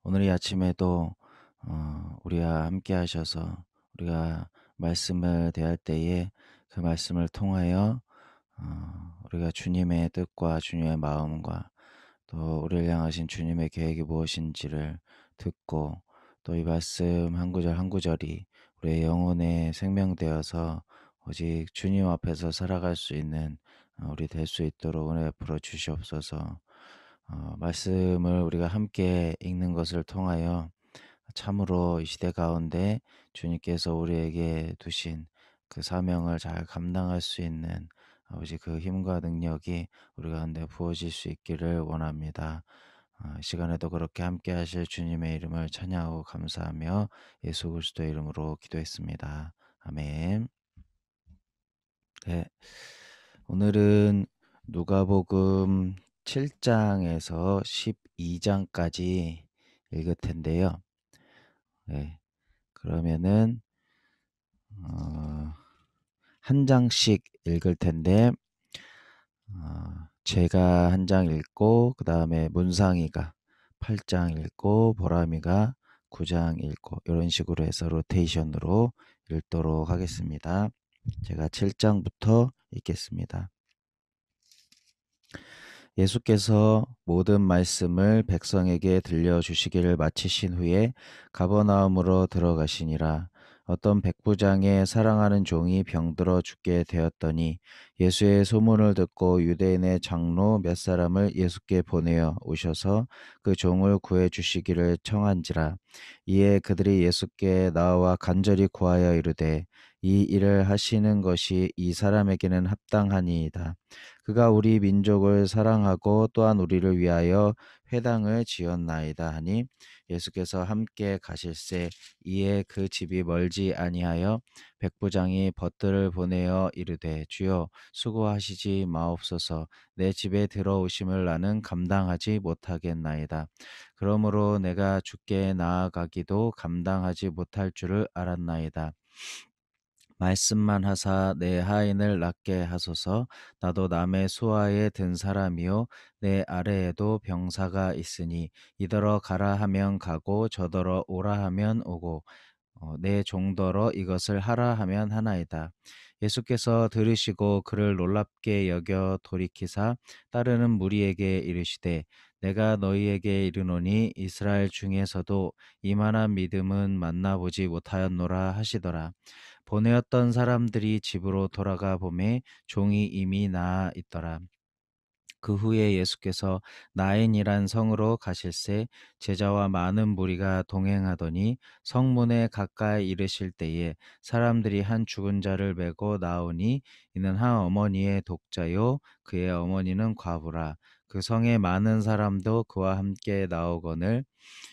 오늘 이 아침에도 우리와 함께 하셔서 우리가 말씀을 대할 때에 그 말씀을 통하여 우리가 주님의 뜻과 주님의 마음과 또 우리를 향하신 주님의 계획이 무엇인지를 듣고 또 이 말씀 한 구절 한 구절이 우리의 영혼에 생명되어서 오직 주님 앞에서 살아갈 수 있는 우리 될 수 있도록 은혜 베풀어 주시옵소서. 말씀을 우리가 함께 읽는 것을 통하여 참으로 이 시대 가운데 주님께서 우리에게 두신 그 사명을 잘 감당할 수 있는 아버지 그 힘과 능력이 우리 가운데 부어질 수 있기를 원합니다. 이 시간에도 그렇게 함께 하실 주님의 이름을 찬양하고 감사하며 예수 그리스도의 이름으로 기도했습니다. 아멘. 네. 오늘은 누가복음 7장에서 12장까지 읽을 텐데요. 네. 그러면은 어, 한 장씩 읽을 텐데 제가 한 장 읽고 그 다음에 문상이가 8장 읽고 보람이가 9장 읽고 이런 식으로 해서 로테이션으로 읽도록 하겠습니다. 제가 7장부터 읽겠습니다. 예수께서 모든 말씀을 백성에게 들려주시기를 마치신 후에 가버나움으로 들어가시니라. 어떤 백부장의 사랑하는 종이 병들어 죽게 되었더니 예수의 소문을 듣고 유대인의 장로 몇 사람을 예수께 보내어 오셔서 그 종을 구해 주시기를 청한지라. 이에 그들이 예수께 나와 간절히 구하여 이르되 이 일을 하시는 것이 이 사람에게는 합당하니이다. 그가 우리 민족을 사랑하고 또한 우리를 위하여 회당을 지었나이다 하니 예수께서 함께 가실새 이에 그 집이 멀지 아니하여 백부장이 벗들을 보내어 이르되 주여 수고하시지 마옵소서 내 집에 들어오심을 나는 감당하지 못하겠나이다. 그러므로 내가 주께 나아가기도 감당하지 못할 줄을 알았나이다. 말씀만 하사 내 하인을 낫게 하소서. 나도 남의 수하에 든 사람이요 내 아래에도 병사가 있으니 이더러 가라 하면 가고 저더러 오라 하면 오고 내 종더러 이것을 하라 하면 하나이다. 예수께서 들으시고 그를 놀랍게 여겨 돌이키사 따르는 무리에게 이르시되 내가 너희에게 이르노니 이스라엘 중에서도 이만한 믿음은 만나보지 못하였노라 하시더라. 보내었던 사람들이 집으로 돌아가 보매 종이 이미 나아 있더라. 그 후에 예수께서 나인이란 성으로 가실새 제자와 많은 무리가 동행하더니 성문에 가까이 이르실 때에 사람들이 한 죽은 자를 메고 나오니 이는 한 어머니의 독자요 그의 어머니는 과부라. 그 성에 많은 사람도 그와 함께 나오거늘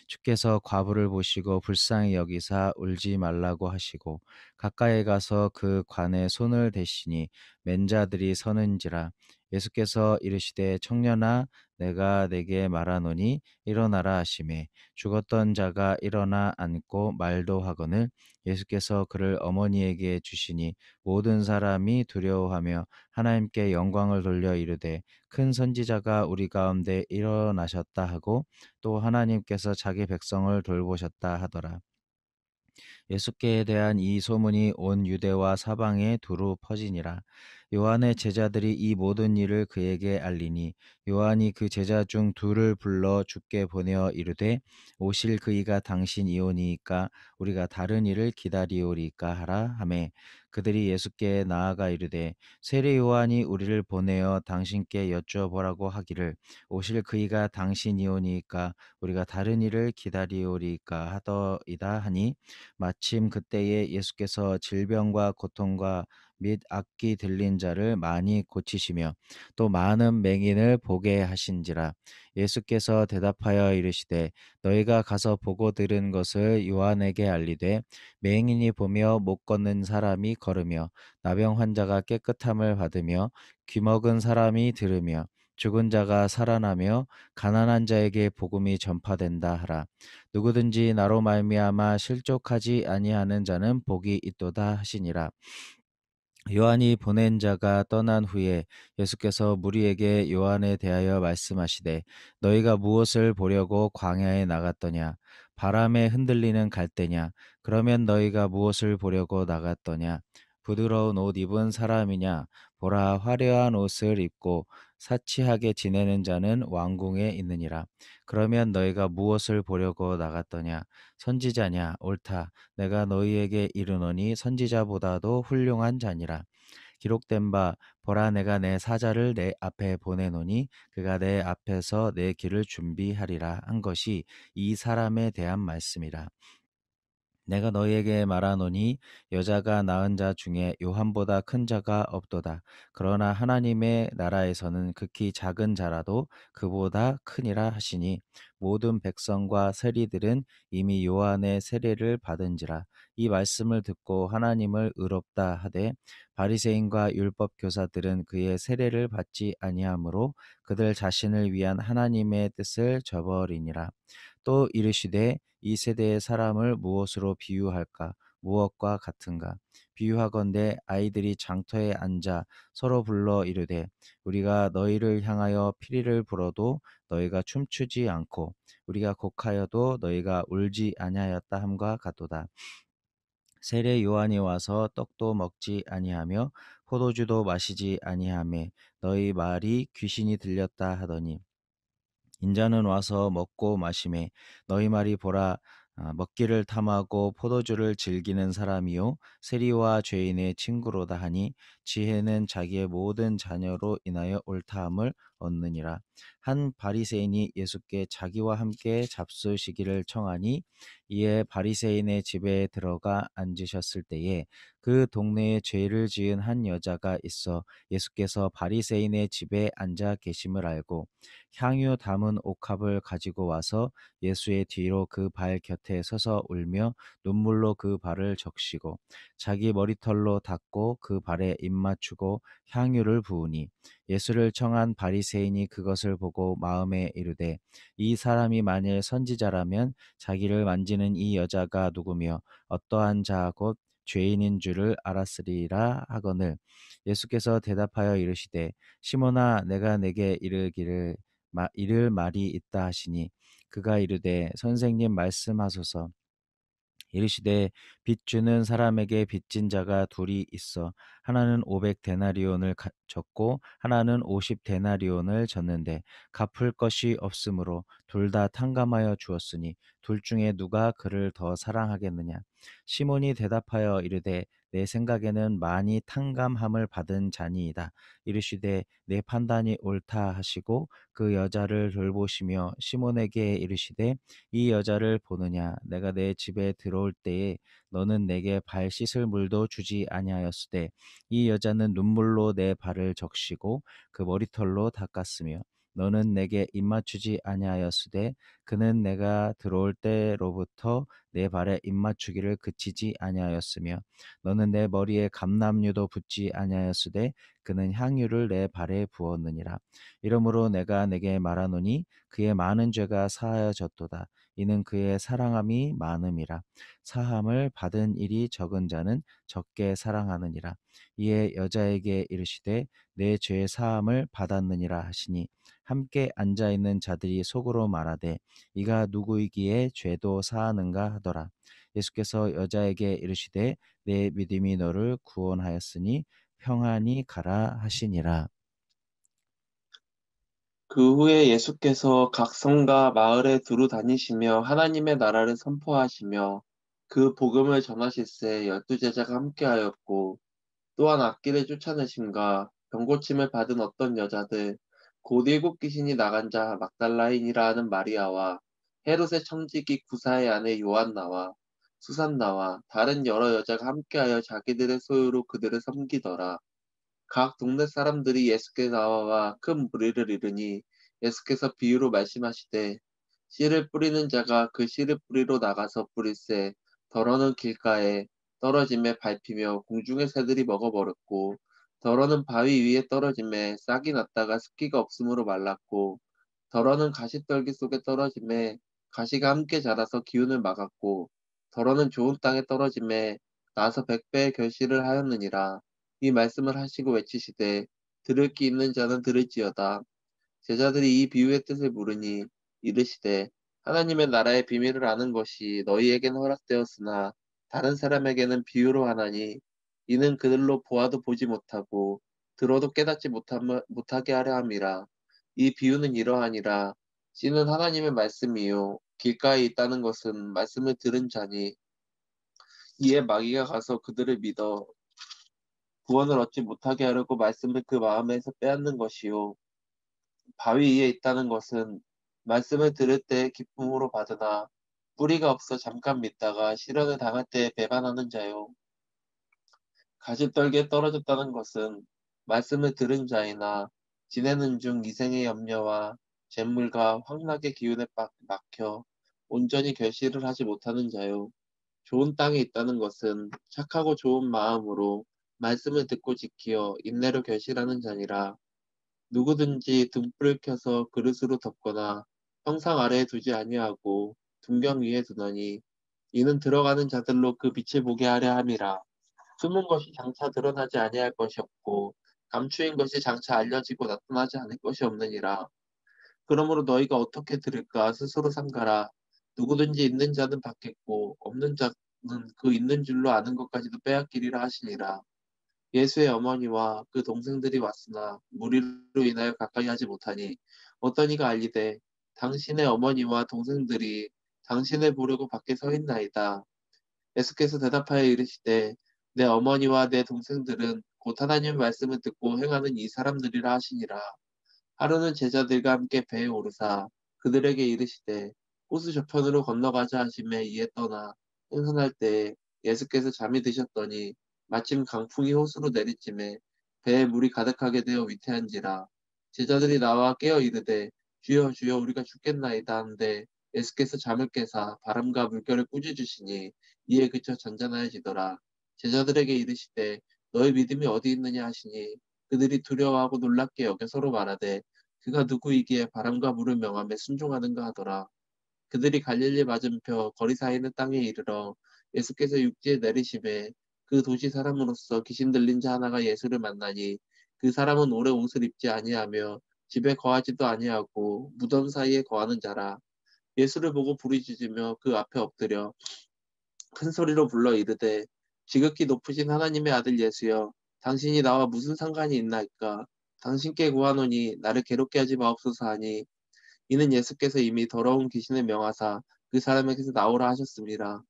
주께서 과부를 보시고 불쌍히 여기사 울지 말라고 하시고 가까이 가서 그 관에 손을 대시니 맨자들이 서는지라. 예수께서 이르시되 청년아 내가 내게 말하노니 일어나라 하시매 죽었던 자가 일어나 앉고 말도 하거늘 예수께서 그를 어머니에게 주시니 모든 사람이 두려워하며 하나님께 영광을 돌려 이르되 큰 선지자가 우리 가운데 일어나셨다 하고 또 하나님께서 자기 백성을 돌보셨다 하더라. 예수께 대한 이 소문이 온 유대와 사방에 두루 퍼지니라. 요한의 제자들이 이 모든 일을 그에게 알리니 요한이 그 제자 중 둘을 불러 주께 보내어 이르되 오실 그이가 당신이오니이까 우리가 다른 일을 기다리오리까 하라 하매 그들이 예수께 나아가 이르되 세례 요한이 우리를 보내어 당신께 여쭈어보라고 하기를 오실 그이가 당신이오니이까 우리가 다른 일을 기다리오리까 하더이다 하니 마침 그때에 예수께서 질병과 고통과 및 악기 들린 자를 많이 고치시며 또 많은 맹인을 보게 하신지라. 예수께서 대답하여 이르시되 너희가 가서 보고 들은 것을 요한에게 알리되 맹인이 보며 못 걷는 사람이 걸으며 나병 환자가 깨끗함을 받으며 귀먹은 사람이 들으며 죽은 자가 살아나며 가난한 자에게 복음이 전파된다 하라. 누구든지 나로 말미암아 실족하지 아니하는 자는 복이 있도다 하시니라. 요한이 보낸 자가 떠난 후에 예수께서 무리에게 요한에 대하여 말씀하시되 너희가 무엇을 보려고 광야에 나갔더냐 바람에 흔들리는 갈대냐 그러면 너희가 무엇을 보려고 나갔더냐 부드러운 옷 입은 사람이냐 보라 화려한 옷을 입고 사치하게 지내는 자는 왕궁에 있느니라 그러면 너희가 무엇을 보려고 나갔더냐 선지자냐 옳다 내가 너희에게 이르노니 선지자보다도 훌륭한 자니라. 기록된 바 보라 내가 내 사자를 내 앞에 보내노니 그가 내 앞에서 내 길을 준비하리라 한 것이 이 사람에 대한 말씀이라. 내가 너희에게 말하노니 여자가 낳은 자 중에 요한보다 큰 자가 없도다. 그러나 하나님의 나라에서는 극히 작은 자라도 그보다 크니라 하시니 모든 백성과 세리들은 이미 요한의 세례를 받은지라. 이 말씀을 듣고 하나님을 의롭다 하되 바리새인과 율법 교사들은 그의 세례를 받지 아니하므로 그들 자신을 위한 하나님의 뜻을 저버리니라. 또 이르시되 이 세대의 사람을 무엇으로 비유할까? 무엇과 같은가? 비유하건대 아이들이 장터에 앉아 서로 불러 이르되 우리가 너희를 향하여 피리를 불어도 너희가 춤추지 않고 우리가 곡하여도 너희가 울지 아니하였다 함과 같도다. 세례 요한이 와서 떡도 먹지 아니하며 포도주도 마시지 아니하매 너희 말이 귀신이 들렸다 하더니 인자는 와서 먹고 마시매 너희 말이 보라 먹기를 탐하고 포도주를 즐기는 사람이요 세리와 죄인의 친구로다 하니 지혜는 자기의 모든 자녀로 인하여 옳다함을 얻느니라. 한 바리새인이 예수께 자기와 함께 잡수시기를 청하니 이에 바리새인의 집에 들어가 앉으셨을 때에 그 동네에 죄를 지은 한 여자가 있어 예수께서 바리새인의 집에 앉아 계심을 알고 향유 담은 옥합을 가지고 와서 예수의 뒤로 그 발 곁에 서서 울며 눈물로 그 발을 적시고 자기 머리털로 닦고 그 발에 입 맞추고 향유를 부으니 예수를 청한 바리새인이 그것을 보고 마음에 이르되 이 사람이 만일 선지자라면 자기를 만지는 이 여자가 누구며 어떠한 자 곧 죄인인 줄을 알았으리라 하거늘 예수께서 대답하여 이르시되 시몬아 내가 내게 이를 말이 있다 하시니 그가 이르되 선생님 말씀하소서. 이르시되 빚 주는 사람에게 빚진 자가 둘이 있어 하나는 500데나리온을 졌고 하나는 50데나리온을 졌는데 갚을 것이 없으므로 둘 다 탕감하여 주었으니 둘 중에 누가 그를 더 사랑하겠느냐 시몬이 대답하여 이르되 내 생각에는 많이 탕감함을 받은 자니이다 이르시되 내 판단이 옳다 하시고 그 여자를 돌보시며 시몬에게 이르시되 이 여자를 보느냐 내가 내 집에 들어올 때에 너는 내게 발 씻을 물도 주지 아니하였으되 이 여자는 눈물로 내 발을 적시고 그 머리털로 닦았으며 너는 내게 입맞추지 아니하였으되 그는 내가 들어올 때로부터 내 발에 입맞추기를 그치지 아니하였으며 너는 내 머리에 감람유도 붓지 아니하였으되 그는 향유를 내 발에 부었느니라 이러므로 내가 내게 말하노니 그의 많은 죄가 사하여졌도다 이는 그의 사랑함이 많음이라 사함을 받은 일이 적은 자는 적게 사랑하느니라 이에 여자에게 이르시되 내 죄 사함을 받았느니라 하시니 함께 앉아 있는 자들이 속으로 말하되 이가 누구이기에 죄도 사하는가 하더라 예수께서 여자에게 이르시되 내 믿음이 너를 구원하였으니 평안히 가라 하시니라. 그 후에 예수께서 각 성과 마을에 두루 다니시며 하나님의 나라를 선포하시며 그 복음을 전하실새 12제자가 함께하였고 또한 악기를 쫓아내심과 병고침을 받은 어떤 여자들 곧 일곱 귀신이 나간 자 막달라인이라 하는 마리아와 헤롯의 청지기 구사의 아내 요한나와 수산나와 다른 여러 여자가 함께하여 자기들의 소유로 그들을 섬기더라. 각 동네 사람들이 예수께 나와 큰 무리를 이르니 예수께서 비유로 말씀하시되 씨를 뿌리는 자가 그 씨를 뿌리러 나가서 뿌릴새 더러는 길가에 떨어짐에 밟히며 공중의 새들이 먹어버렸고 더러는 바위 위에 떨어짐에 싹이 났다가 습기가 없으므로 말랐고 더러는 가시떨기 속에 떨어짐에 가시가 함께 자라서 기운을 막았고 더러는 좋은 땅에 떨어짐에 나서 백배의 결실을 하였느니라. 이 말씀을 하시고 외치시되 들을 귀 있는 자는 들을지어다. 제자들이 이 비유의 뜻을 물으니 이르시되 하나님의 나라의 비밀을 아는 것이 너희에게는 허락되었으나 다른 사람에게는 비유로 하나니 이는 그들로 보아도 보지 못하고 들어도 깨닫지 못하게 하려 함이라. 이 비유는 이러하니라. 씨는 하나님의 말씀이요 길가에 있다는 것은 말씀을 들은 자니 이에 마귀가 가서 그들을 믿어 구원을 얻지 못하게 하려고 말씀을 그 마음에서 빼앗는 것이요 바위 위에 있다는 것은 말씀을 들을 때 기쁨으로 받으나 뿌리가 없어 잠깐 믿다가 시련을 당할 때 배반하는 자요. 가시떨기에 떨어졌다는 것은 말씀을 들은 자이나 지내는 중 이생의 염려와 재물과 황락의 기운에 막혀 온전히 결실을 하지 못하는 자요. 좋은 땅에 있다는 것은 착하고 좋은 마음으로 말씀을 듣고 지키어 인내로 결실하는 자니라. 누구든지 등불을 켜서 그릇으로 덮거나 형상 아래에 두지 아니하고 등경 위에 두나니 이는 들어가는 자들로 그 빛을 보게 하려 함이라. 숨은 것이 장차 드러나지 아니할 것이 없고 감추인 것이 장차 알려지고 나타나지 않을 것이 없느니라. 그러므로 너희가 어떻게 들을까 스스로 삼가라. 누구든지 있는 자는 받겠고 없는 자는 그 있는 줄로 아는 것까지도 빼앗기리라 하시니라. 예수의 어머니와 그 동생들이 왔으나 무리로 인하여 가까이 하지 못하니 어떤 이가 알리되 당신의 어머니와 동생들이 당신을 보려고 밖에 서 있나이다. 예수께서 대답하여 이르시되 내 어머니와 내 동생들은 곧 하나님의 말씀을 듣고 행하는 이 사람들이라 하시니라. 하루는 제자들과 함께 배에 오르사 그들에게 이르시되 호수 저편으로 건너가자 하심에 이에 떠나 행선할 때에 예수께서 잠이 드셨더니 마침 강풍이 호수로 내리침에 배에 물이 가득하게 되어 위태한지라. 제자들이 나와 깨어 이르되 주여 주여 우리가 죽겠나이다 한데 예수께서 잠을 깨사 바람과 물결을 꾸짖으시니 이에 그쳐 잔잔하여지더라. 제자들에게 이르시되 너희 믿음이 어디 있느냐 하시니 그들이 두려워하고 놀랍게 여겨 서로 말하되 그가 누구이기에 바람과 물을 명함에 순종하는가 하더라. 그들이 갈릴리 맞은표 거리사에 있는 땅에 이르러 예수께서 육지에 내리심에 그 도시 사람으로서 귀신 들린 자 하나가 예수를 만나니 그 사람은 오래 옷을 입지 아니하며 집에 거하지도 아니하고 무덤 사이에 거하는 자라. 예수를 보고 부르짖으며 그 앞에 엎드려 큰 소리로 불러 이르되 지극히 높으신 하나님의 아들 예수여 당신이 나와 무슨 상관이 있나이까 당신께 구하노니 나를 괴롭게 하지 마옵소서 하니 이는 예수께서 이미 더러운 귀신을 명하사 그 사람에게서 나오라 하셨습니다.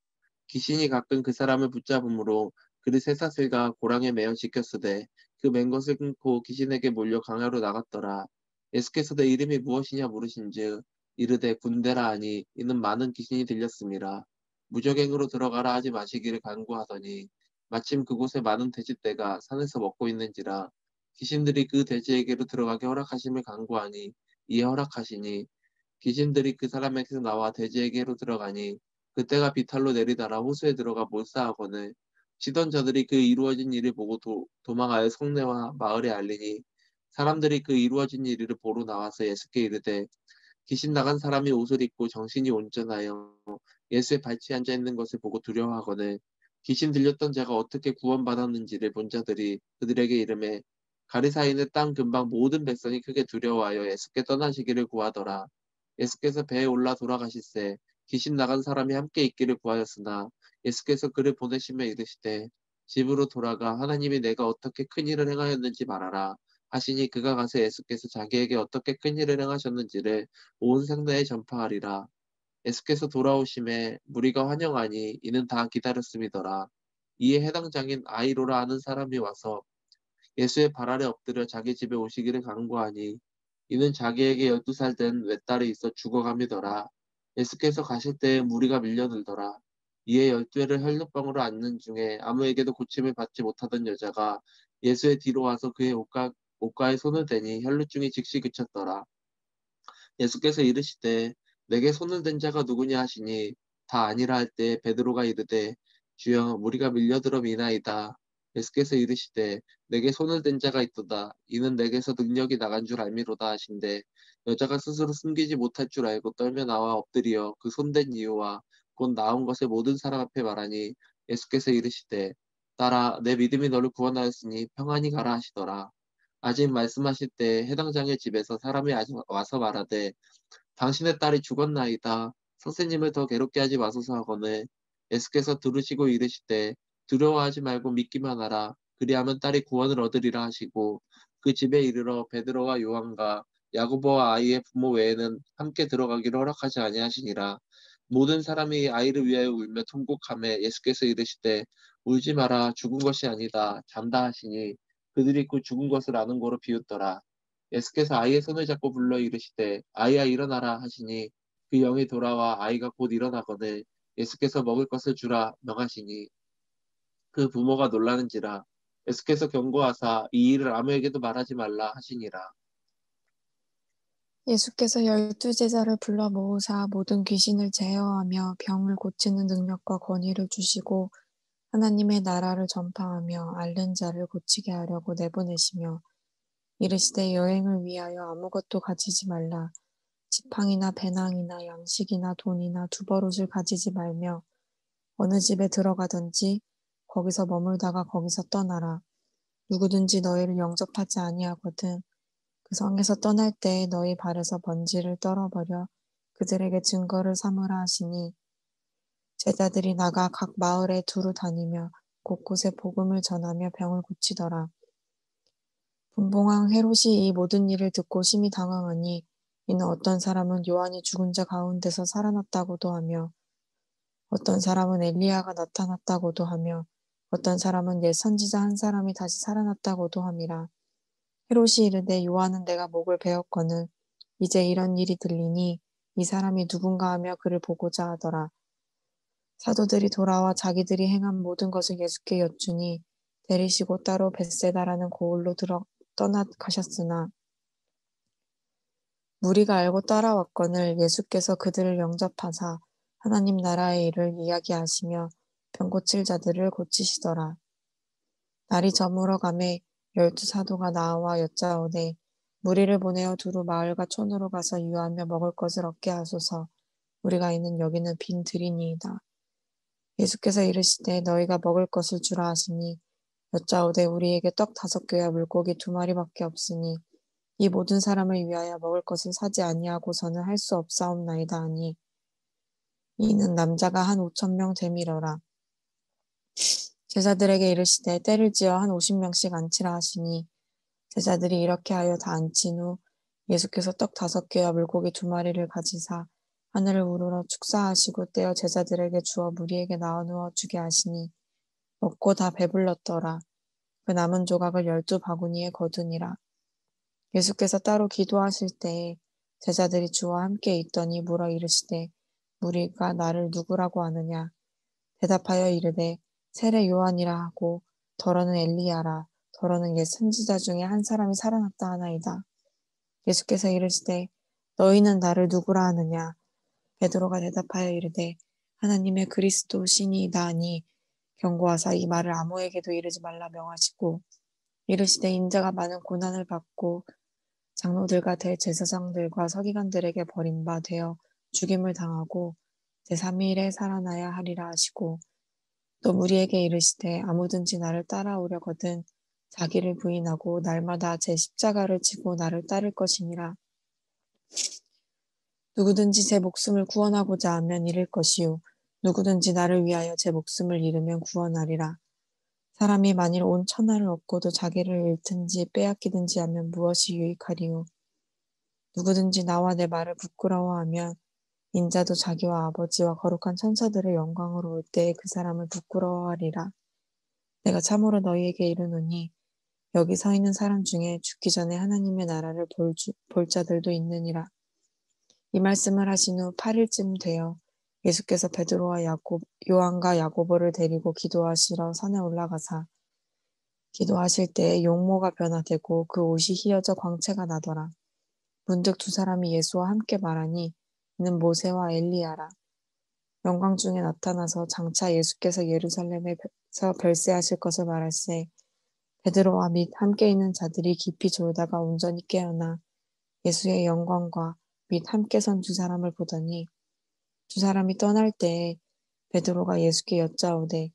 귀신이 가끔 그 사람을 붙잡음으로 그를 쇠사슬과 고랑에 매어 지켰으되 그 맨 것을 끊고 귀신에게 몰려 강야로 나갔더라. 예수께서 내 이름이 무엇이냐 물으신즉 이르되 군대라 하니 이는 많은 귀신이 들렸습니다. 무적행으로 들어가라 하지 마시기를 간구하더니 마침 그곳에 많은 돼지떼가 산에서 먹고 있는지라 귀신들이 그 돼지에게로 들어가게 허락하심을 간구하니 이에 허락하시니 귀신들이 그 사람에게서 나와 돼지에게로 들어가니 그때가 비탈로 내리다라 호수에 들어가 몰사하거늘 치던 자들이 그 이루어진 일을 보고 도망하여 성내와 마을에 알리니 사람들이 그 이루어진 일을 보러 나와서 예수께 이르되 귀신 나간 사람이 옷을 입고 정신이 온전하여 예수의 발치에 앉아 있는 것을 보고 두려워하거늘 귀신 들렸던 자가 어떻게 구원받았는지를 본 자들이 그들에게 이르매 가리사인의 땅 근방 모든 백성이 크게 두려워하여 예수께 떠나시기를 구하더라. 예수께서 배에 올라 돌아가실새 귀신 나간 사람이 함께 있기를 구하였으나 예수께서 그를 보내시며 이르시되 집으로 돌아가 하나님이 내가 어떻게 큰 일을 행하였는지 말하라 하시니 그가 가서 예수께서 자기에게 어떻게 큰 일을 행하셨는지를 온 생내에 전파하리라. 예수께서 돌아오심에 무리가 환영하니 이는 다 기다렸음이더라. 이에 해당 장인 아이로라 하는 사람이 와서 예수의 발 아래 엎드려 자기 집에 오시기를 간구하니 이는 자기에게 12살 된 외딸이 있어 죽어감이더라. 예수께서 가실 때에 무리가 밀려들더라. 이에 12회를 혈루병으로 앓는 중에 아무에게도 고침을 받지 못하던 여자가 예수의 뒤로 와서 그의 옷가에 손을 대니 혈루증이 즉시 그쳤더라. 예수께서 이르시되 내게 손을 댄 자가 누구냐 하시니 다 아니라 할 때 베드로가 이르되 주여 무리가 밀려들어 미나이다. 예수께서 이르시되 내게 손을 댄 자가 있도다. 이는 내게서 능력이 나간 줄 알미로다 하신대 여자가 스스로 숨기지 못할 줄 알고 떨며 나와 엎드리어 그 손댄 이유와 곧 나온 것을 모든 사람 앞에 말하니 예수께서 이르시되 딸아, 내 믿음이 너를 구원하였으니 평안히 가라 하시더라. 아직 말씀하실 때 해당 장의 집에서 사람이 아직 와서 말하되 당신의 딸이 죽었나이다. 선생님을 더 괴롭게 하지 마소서 하거늘 예수께서 들으시고 이르시되 두려워하지 말고 믿기만 하라. 그리하면 딸이 구원을 얻으리라 하시고 그 집에 이르러 베드로와 요한과 야고보와 아이의 부모 외에는 함께 들어가기를 허락하지 아니하시니라. 모든 사람이 아이를 위하여 울며 통곡하며 예수께서 이르시되 울지 마라. 죽은 것이 아니다. 잔다 하시니 그들이 그 죽은 것을 아는 거로 비웃더라. 예수께서 아이의 손을 잡고 불러 이르시되 아이야 일어나라 하시니 그 영이 돌아와 아이가 곧 일어나거늘 예수께서 먹을 것을 주라 명하시니 그 부모가 놀라는지라. 예수께서 경고하사 이 일을 아무에게도 말하지 말라 하시니라. 예수께서 12제자를 불러 모으사 모든 귀신을 제어하며 병을 고치는 능력과 권위를 주시고 하나님의 나라를 전파하며 앓는 자를 고치게 하려고 내보내시며 이르시되 여행을 위하여 아무것도 가지지 말라. 지팡이나 배낭이나 양식이나 돈이나 두버릇을 가지지 말며 어느 집에 들어가든지 거기서 머물다가 거기서 떠나라. 누구든지 너희를 영접하지 아니하거든 그 성에서 떠날 때에 너희 발에서 먼지를 떨어버려 그들에게 증거를 삼으라 하시니 제자들이 나가 각 마을에 두루 다니며 곳곳에 복음을 전하며 병을 고치더라. 분봉왕 헤롯이 이 모든 일을 듣고 심히 당황하니 이는 어떤 사람은 요한이 죽은 자 가운데서 살아났다고도 하며 어떤 사람은 엘리야가 나타났다고도 하며 어떤 사람은 옛 선지자 한 사람이 다시 살아났다고도 함이라. 헤롯이 이르되 요한은 내가 목을 베었거늘 이제 이런 일이 들리니 이 사람이 누군가 하며 그를 보고자 하더라. 사도들이 돌아와 자기들이 행한 모든 것을 예수께 여쭈니 데리시고 따로 벳세다라는 고을로 떠나 가셨으나 무리가 알고 따라왔거늘 예수께서 그들을 영접하사 하나님 나라의 일을 이야기하시며 병 고칠 자들을 고치시더라. 날이 저물어 가매 12사도가 나와 여짜오되 무리를 보내어 두루 마을과 촌으로 가서 유하며 먹을 것을 얻게 하소서. 우리가 있는 여기는 빈 들이니이다. 예수께서 이르시되 너희가 먹을 것을 주라 하시니 여짜오되 우리에게 떡 5개와 물고기 2마리밖에 없으니 이 모든 사람을 위하여 먹을 것을 사지 아니하고서는 할 수 없사옵나이다 하니 이는 남자가 한 5,000명 되밀어라. 제자들에게 이르시되 때를 지어 한 50명씩 앉히라 하시니 제자들이 이렇게 하여 다 앉힌 후 예수께서 떡 5개와 물고기 2마리를 가지사 하늘을 우러러 축사하시고 떼어 제자들에게 주어 무리에게 나누어 주게 하시니 먹고 다 배불렀더라. 그 남은 조각을 12바구니에 거두니라. 예수께서 따로 기도하실 때에 제자들이 주와 함께 있더니 물어 이르시되 무리가 나를 누구라고 하느냐. 대답하여 이르되 세례 요한이라 하고 더러는 엘리야라 더러는 옛 선지자 중에 한 사람이 살아났다 하나이다. 예수께서 이르시되 너희는 나를 누구라 하느냐. 베드로가 대답하여 이르되 하나님의 그리스도 신이다 하니 경고하사 이 말을 아무에게도 이르지 말라 명하시고 이르시되 인자가 많은 고난을 받고 장로들과 대제사장들과 서기관들에게 버림받아 죽임을 당하고 제3일에 살아나야 하리라 하시고 또 무리에게 이르시되 아무든지 나를 따라오려거든 자기를 부인하고 날마다 제 십자가를 지고 나를 따를 것이니라. 누구든지 제 목숨을 구원하고자 하면 잃을 것이요 누구든지 나를 위하여 제 목숨을 잃으면 구원하리라. 사람이 만일 온 천하를 얻고도 자기를 잃든지 빼앗기든지 하면 무엇이 유익하리요. 누구든지 나와 내 말을 부끄러워하면 인자도 자기와 아버지와 거룩한 천사들의 영광으로 올 때에 그 사람을 부끄러워하리라. 내가 참으로 너희에게 이르노니 여기 서 있는 사람 중에 죽기 전에 하나님의 나라를 볼 자들도 있느니라. 이 말씀을 하신 후 8일쯤 되어 예수께서 베드로와 요한과 야고보를 데리고 기도하시러 산에 올라가사 기도하실 때에 용모가 변화되고 그 옷이 휘어져 광채가 나더라. 문득 2사람이 예수와 함께 말하니 이는 모세와 엘리야라. 영광 중에 나타나서 장차 예수께서 예루살렘에서 별세하실 것을 말할세 베드로와 및 함께 있는 자들이 깊이 졸다가 온전히 깨어나 예수의 영광과 및 함께 선 2사람을 보더니 2사람이 떠날 때에 베드로가 예수께 여짜오되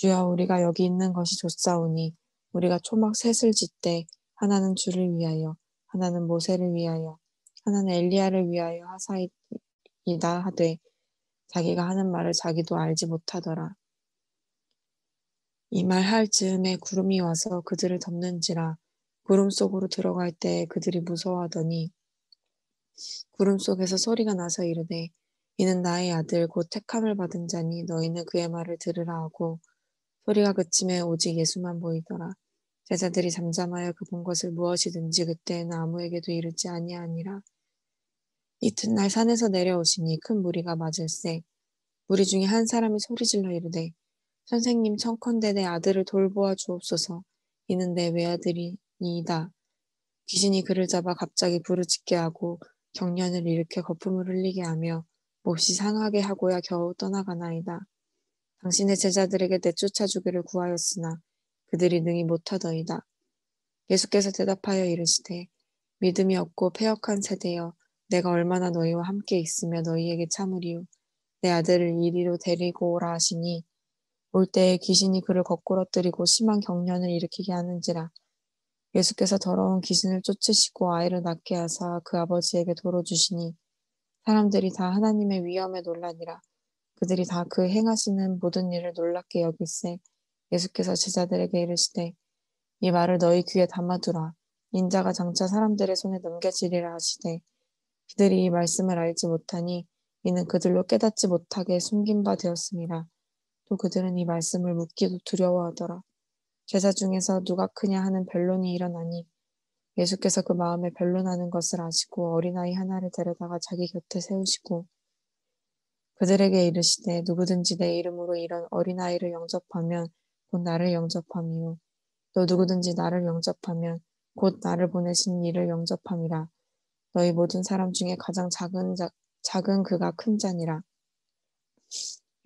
주여 우리가 여기 있는 것이 좋사오니 우리가 초막 셋을 짓되 하나는 주를 위하여 하나는 모세를 위하여 하나는 엘리야를 위하여 하사이이다 하되 자기가 하는 말을 자기도 알지 못하더라. 이 말 할 즈음에 구름이 와서 그들을 덮는지라 구름 속으로 들어갈 때 그들이 무서워하더니 구름 속에서 소리가 나서 이르되 이는 나의 아들 곧 택함을 받은 자니 너희는 그의 말을 들으라 하고 소리가 그침에 오직 예수만 보이더라. 제자들이 잠잠하여 그 본 것을 무엇이든지 그때에는 아무에게도 이르지 아니하니라. 이튿날 산에서 내려오시니 큰 무리가 맞을세 무리 중에 한 사람이 소리질러 이르되 선생님 청컨대 내 아들을 돌보아 주옵소서. 이는 내 외아들이니이다. 귀신이 그를 잡아 갑자기 부르짖게 하고 경련을 일으켜 거품을 흘리게 하며 몹시 상하게 하고야 겨우 떠나가나이다. 당신의 제자들에게 내쫓아 주기를 구하였으나 그들이 능히 못하더이다. 예수께서 대답하여 이르시되 믿음이 없고 패역한 세대여 내가 얼마나 너희와 함께 있으며 너희에게 참으리요. 내 아들을 이리로 데리고 오라 하시니 올 때에 귀신이 그를 거꾸러뜨리고 심한 경련을 일으키게 하는지라. 예수께서 더러운 귀신을 쫓으시고 아이를 낳게 하사 그 아버지에게 도로 주시니 사람들이 다 하나님의 위엄에 놀라니라. 그들이 다 그 행하시는 모든 일을 놀랍게 여길세 예수께서 제자들에게 이르시되 이 말을 너희 귀에 담아두라. 인자가 장차 사람들의 손에 넘겨지리라 하시되 그들이 이 말씀을 알지 못하니 이는 그들로 깨닫지 못하게 숨긴 바 되었음이라. 또 그들은 이 말씀을 묻기도 두려워하더라. 제자 중에서 누가 크냐 하는 변론이 일어나니 예수께서 그 마음에 변론하는 것을 아시고 어린아이 하나를 데려다가 자기 곁에 세우시고 그들에게 이르시되 누구든지 내 이름으로 이런 어린아이를 영접하면 곧 나를 영접함이요 또 누구든지 나를 영접하면 곧 나를 보내신 이를 영접함이라. 너희 모든 사람 중에 가장 작은 그가 큰 자니라.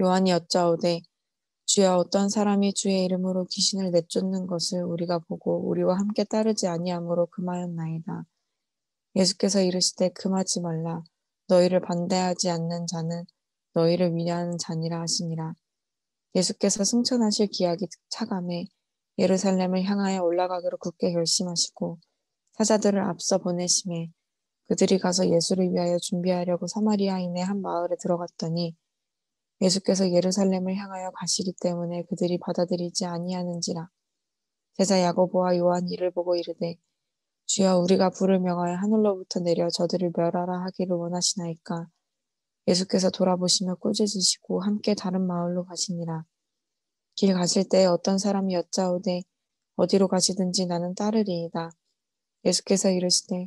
요한이 여짜오되 주여 어떤 사람이 주의 이름으로 귀신을 내쫓는 것을 우리가 보고 우리와 함께 따르지 아니하므로 금하였나이다. 예수께서 이르시되 금하지 말라. 너희를 반대하지 않는 자는 너희를 위하는 자니라 하시니라. 예수께서 승천하실 기약이 차감해 예루살렘을 향하여 올라가기로 굳게 결심하시고 사자들을 앞서 보내심에 그들이 가서 예수를 위하여 준비하려고 사마리아인의 한 마을에 들어갔더니 예수께서 예루살렘을 향하여 가시기 때문에 그들이 받아들이지 아니하는지라. 제자 야고보와 요한이 이를 보고 이르되 주여 우리가 불을 명하여 하늘로부터 내려 저들을 멸하라 하기를 원하시나이까. 예수께서 돌아보시며 꾸짖으시고 함께 다른 마을로 가시니라. 길 가실 때에 어떤 사람이 여짜오되 어디로 가시든지 나는 따르리이다. 예수께서 이르시되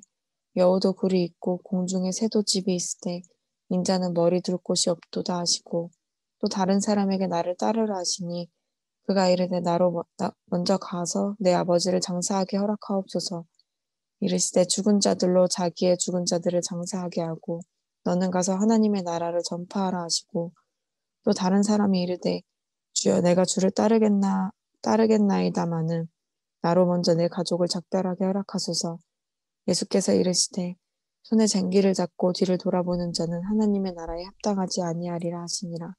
여우도 굴이 있고 공중에 새도 집이 있으되 인자는 머리 둘 곳이 없도다 하시고 또 다른 사람에게 나를 따르라 하시니 그가 이르되 먼저 가서 내 아버지를 장사하게 허락하옵소서. 이르시되 죽은 자들로 자기의 죽은 자들을 장사하게 하고 너는 가서 하나님의 나라를 전파하라 하시고 또 다른 사람이 이르되 주여 내가 주를 따르겠나이다마는 나로 먼저 내 가족을 작별하게 허락하소서. 예수께서 이르시되 손에 쟁기를 잡고 뒤를 돌아보는 자는 하나님의 나라에 합당하지 아니하리라 하시니라.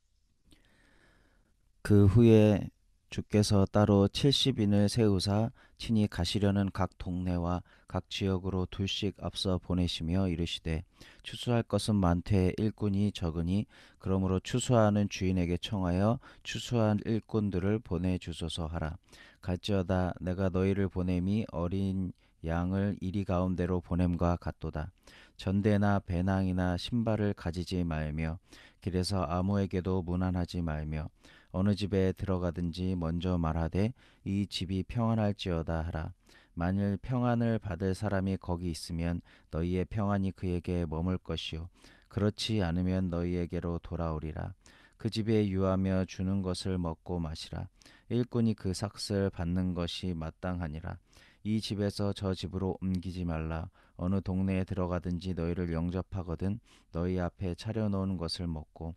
그 후에 주께서 따로 70인을 세우사 친히 가시려는 각 동네와 각 지역으로 둘씩 앞서 보내시며 이르시되 추수할 것은 많되 일꾼이 적으니 그러므로 추수하는 주인에게 청하여 추수한 일꾼들을 보내주소서 하라. 갈지어다 내가 너희를 보냄이 어린 양을 이리 가운데로 보냄과 같도다. 전대나 배낭이나 신발을 가지지 말며 길에서 아무에게도 문안하지 말며 어느 집에 들어가든지 먼저 말하되 이 집이 평안할지어다 하라. 만일 평안을 받을 사람이 거기 있으면 너희의 평안이 그에게 머물 것이요 그렇지 않으면 너희에게로 돌아오리라. 그 집에 유하며 주는 것을 먹고 마시라. 일꾼이 그 삭을 받는 것이 마땅하니라. 이 집에서 저 집으로 옮기지 말라. 어느 동네에 들어가든지 너희를 영접하거든 너희 앞에 차려놓은 것을 먹고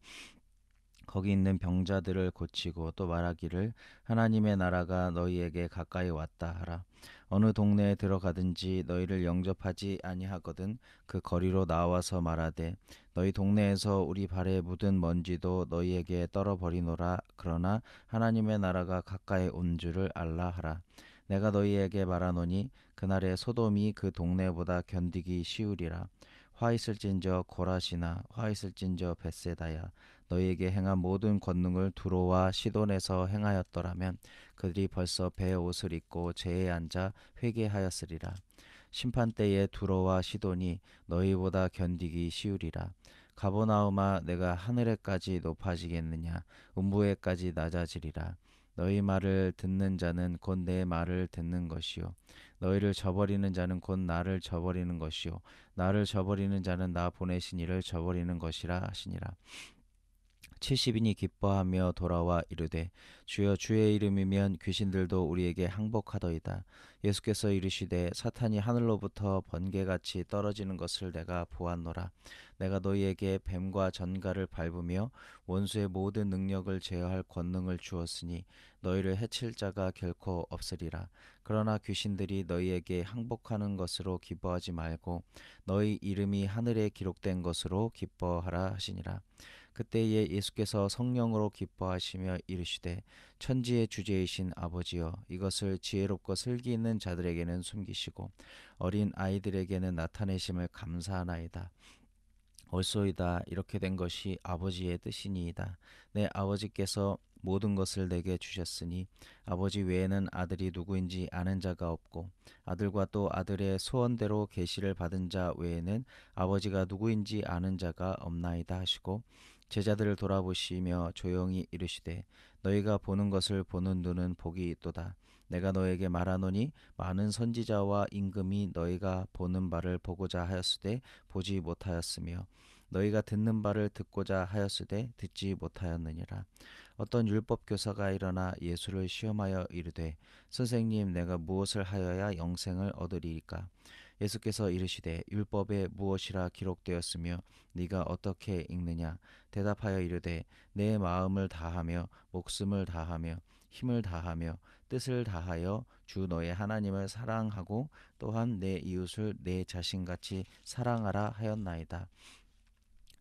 거기 있는 병자들을 고치고 또 말하기를 하나님의 나라가 너희에게 가까이 왔다 하라. 어느 동네에 들어가든지 너희를 영접하지 아니하거든 그 거리로 나와서 말하되 너희 동네에서 우리 발에 묻은 먼지도 너희에게 떨어버리노라. 그러나 하나님의 나라가 가까이 온 줄을 알라 하라. 내가 너희에게 말하노니 그날에 소돔이 그 동네보다 견디기 쉬우리라. 화 있을진저 고라시나 화 있을진저 벳세다야. 너희에게 행한 모든 권능을 두로와 시돈에서 행하였더라면 그들이 벌써 배의 옷을 입고 제에 앉아 회개하였으리라. 심판 때에 두로와 시돈이 너희보다 견디기 쉬우리라. 가버나움아 내가 하늘에까지 높아지겠느냐 음부에까지 낮아지리라. 너희 말을 듣는 자는 곧 내 말을 듣는 것이요 너희를 저버리는 자는 곧 나를 저버리는 것이요 나를 저버리는 자는 나 보내신 이를 저버리는 것이라 하시니라. 70인이 기뻐하며 돌아와 이르되 주여 주의 이름이면 귀신들도 우리에게 항복하더이다. 예수께서 이르시되 사탄이 하늘로부터 번개같이 떨어지는 것을 내가 보았노라. 내가 너희에게 뱀과 전갈을 밟으며 원수의 모든 능력을 제어할 권능을 주었으니 너희를 해칠 자가 결코 없으리라. 그러나 귀신들이 너희에게 항복하는 것으로 기뻐하지 말고 너희 이름이 하늘에 기록된 것으로 기뻐하라 하시니라. 그때에 예수께서 성령으로 기뻐하시며 이르시되 천지의 주제이신 아버지여 이것을 지혜롭고 슬기 있는 자들에게는 숨기시고 어린 아이들에게는 나타내심을 감사하나이다. 옳소이다. 이렇게 된 것이 아버지의 뜻이니이다. 내 아버지께서 모든 것을 내게 주셨으니 아버지 외에는 아들이 누구인지 아는 자가 없고 아들과 또 아들의 소원대로 계시를 받은 자 외에는 아버지가 누구인지 아는 자가 없나이다 하시고 제자들을 돌아보시며 조용히 이르시되 너희가 보는 것을 보는 눈은 복이 있도다. 내가 너에게 말하노니 많은 선지자와 임금이 너희가 보는 바를 보고자 하였으되 보지 못하였으며 너희가 듣는 바를 듣고자 하였으되 듣지 못하였느니라. 어떤 율법 교사가 일어나 예수를 시험하여 이르되 선생님 내가 무엇을 하여야 영생을 얻으리이까? 예수께서 이르시되 율법에 무엇이라 기록되었으며 네가 어떻게 읽느냐? 대답하여 이르되 내 마음을 다하며 목숨을 다하며 힘을 다하며 뜻을 다하여 주 너의 하나님을 사랑하고 또한 내 이웃을 내 자신같이 사랑하라 하였나이다.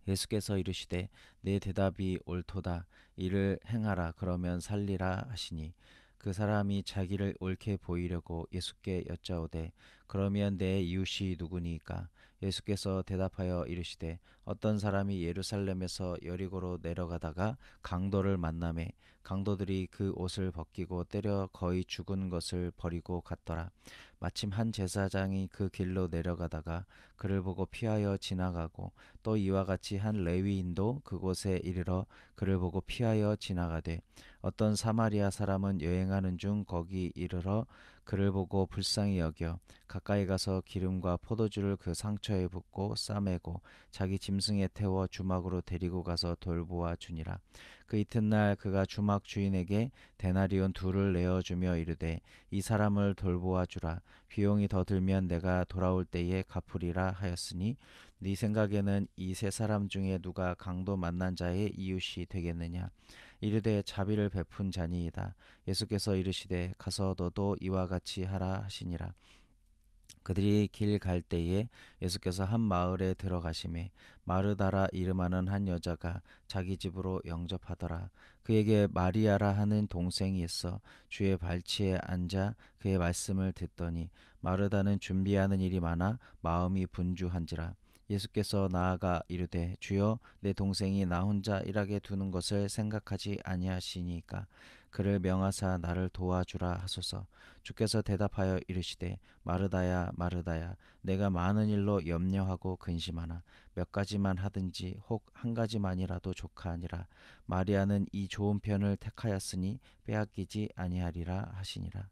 예수께서 이르시되 내 대답이 옳도다. 이를 행하라. 그러면 살리라 하시니 그 사람이 자기를 옳게 보이려고 예수께 여짜오되 그러면 내 이웃이 누구니까? 예수께서 대답하여 이르시되 어떤 사람이 예루살렘에서 여리고로 내려가다가 강도를 만나매 강도들이 그 옷을 벗기고 때려 거의 죽은 것을 버리고 갔더라. 마침 한 제사장이 그 길로 내려가다가 그를 보고 피하여 지나가고 또 이와 같이 한 레위인도 그곳에 이르러 그를 보고 피하여 지나가되 어떤 사마리아 사람은 여행하는 중 거기 이르러 그를 보고 불쌍히 여겨 가까이 가서 기름과 포도주를 그 상처에 붓고 싸매고 자기 짐승에 태워 주막으로 데리고 가서 돌보아 주니라. 그 이튿날 그가 주막 주인에게 데나리온 둘을 내어주며 이르되 이 사람을 돌보아 주라. 비용이 더 들면 내가 돌아올 때에 갚으리라 하였으니 네 생각에는 이 세 사람 중에 누가 강도 만난 자의 이웃이 되겠느냐? 이르되 자비를 베푼 자니이다. 예수께서 이르시되 가서 너도 이와 같이 하라 하시니라. 그들이 길 갈 때에 예수께서 한 마을에 들어가시매 마르다라 이름하는 한 여자가 자기 집으로 영접하더라. 그에게 마리아라 하는 동생이 있어 주의 발치에 앉아 그의 말씀을 듣더니 마르다는 준비하는 일이 많아 마음이 분주한지라. 예수께서 나아가 이르되 주여 내 동생이 나 혼자 일하게 두는 것을 생각하지 아니하시니까 그를 명하사 나를 도와주라 하소서. 주께서 대답하여 이르시되 마르다야 마르다야 내가 많은 일로 염려하고 근심하나 몇 가지만 하든지 혹 한 가지만이라도 족하니라. 마리아는 이 좋은 편을 택하였으니 빼앗기지 아니하리라 하시니라.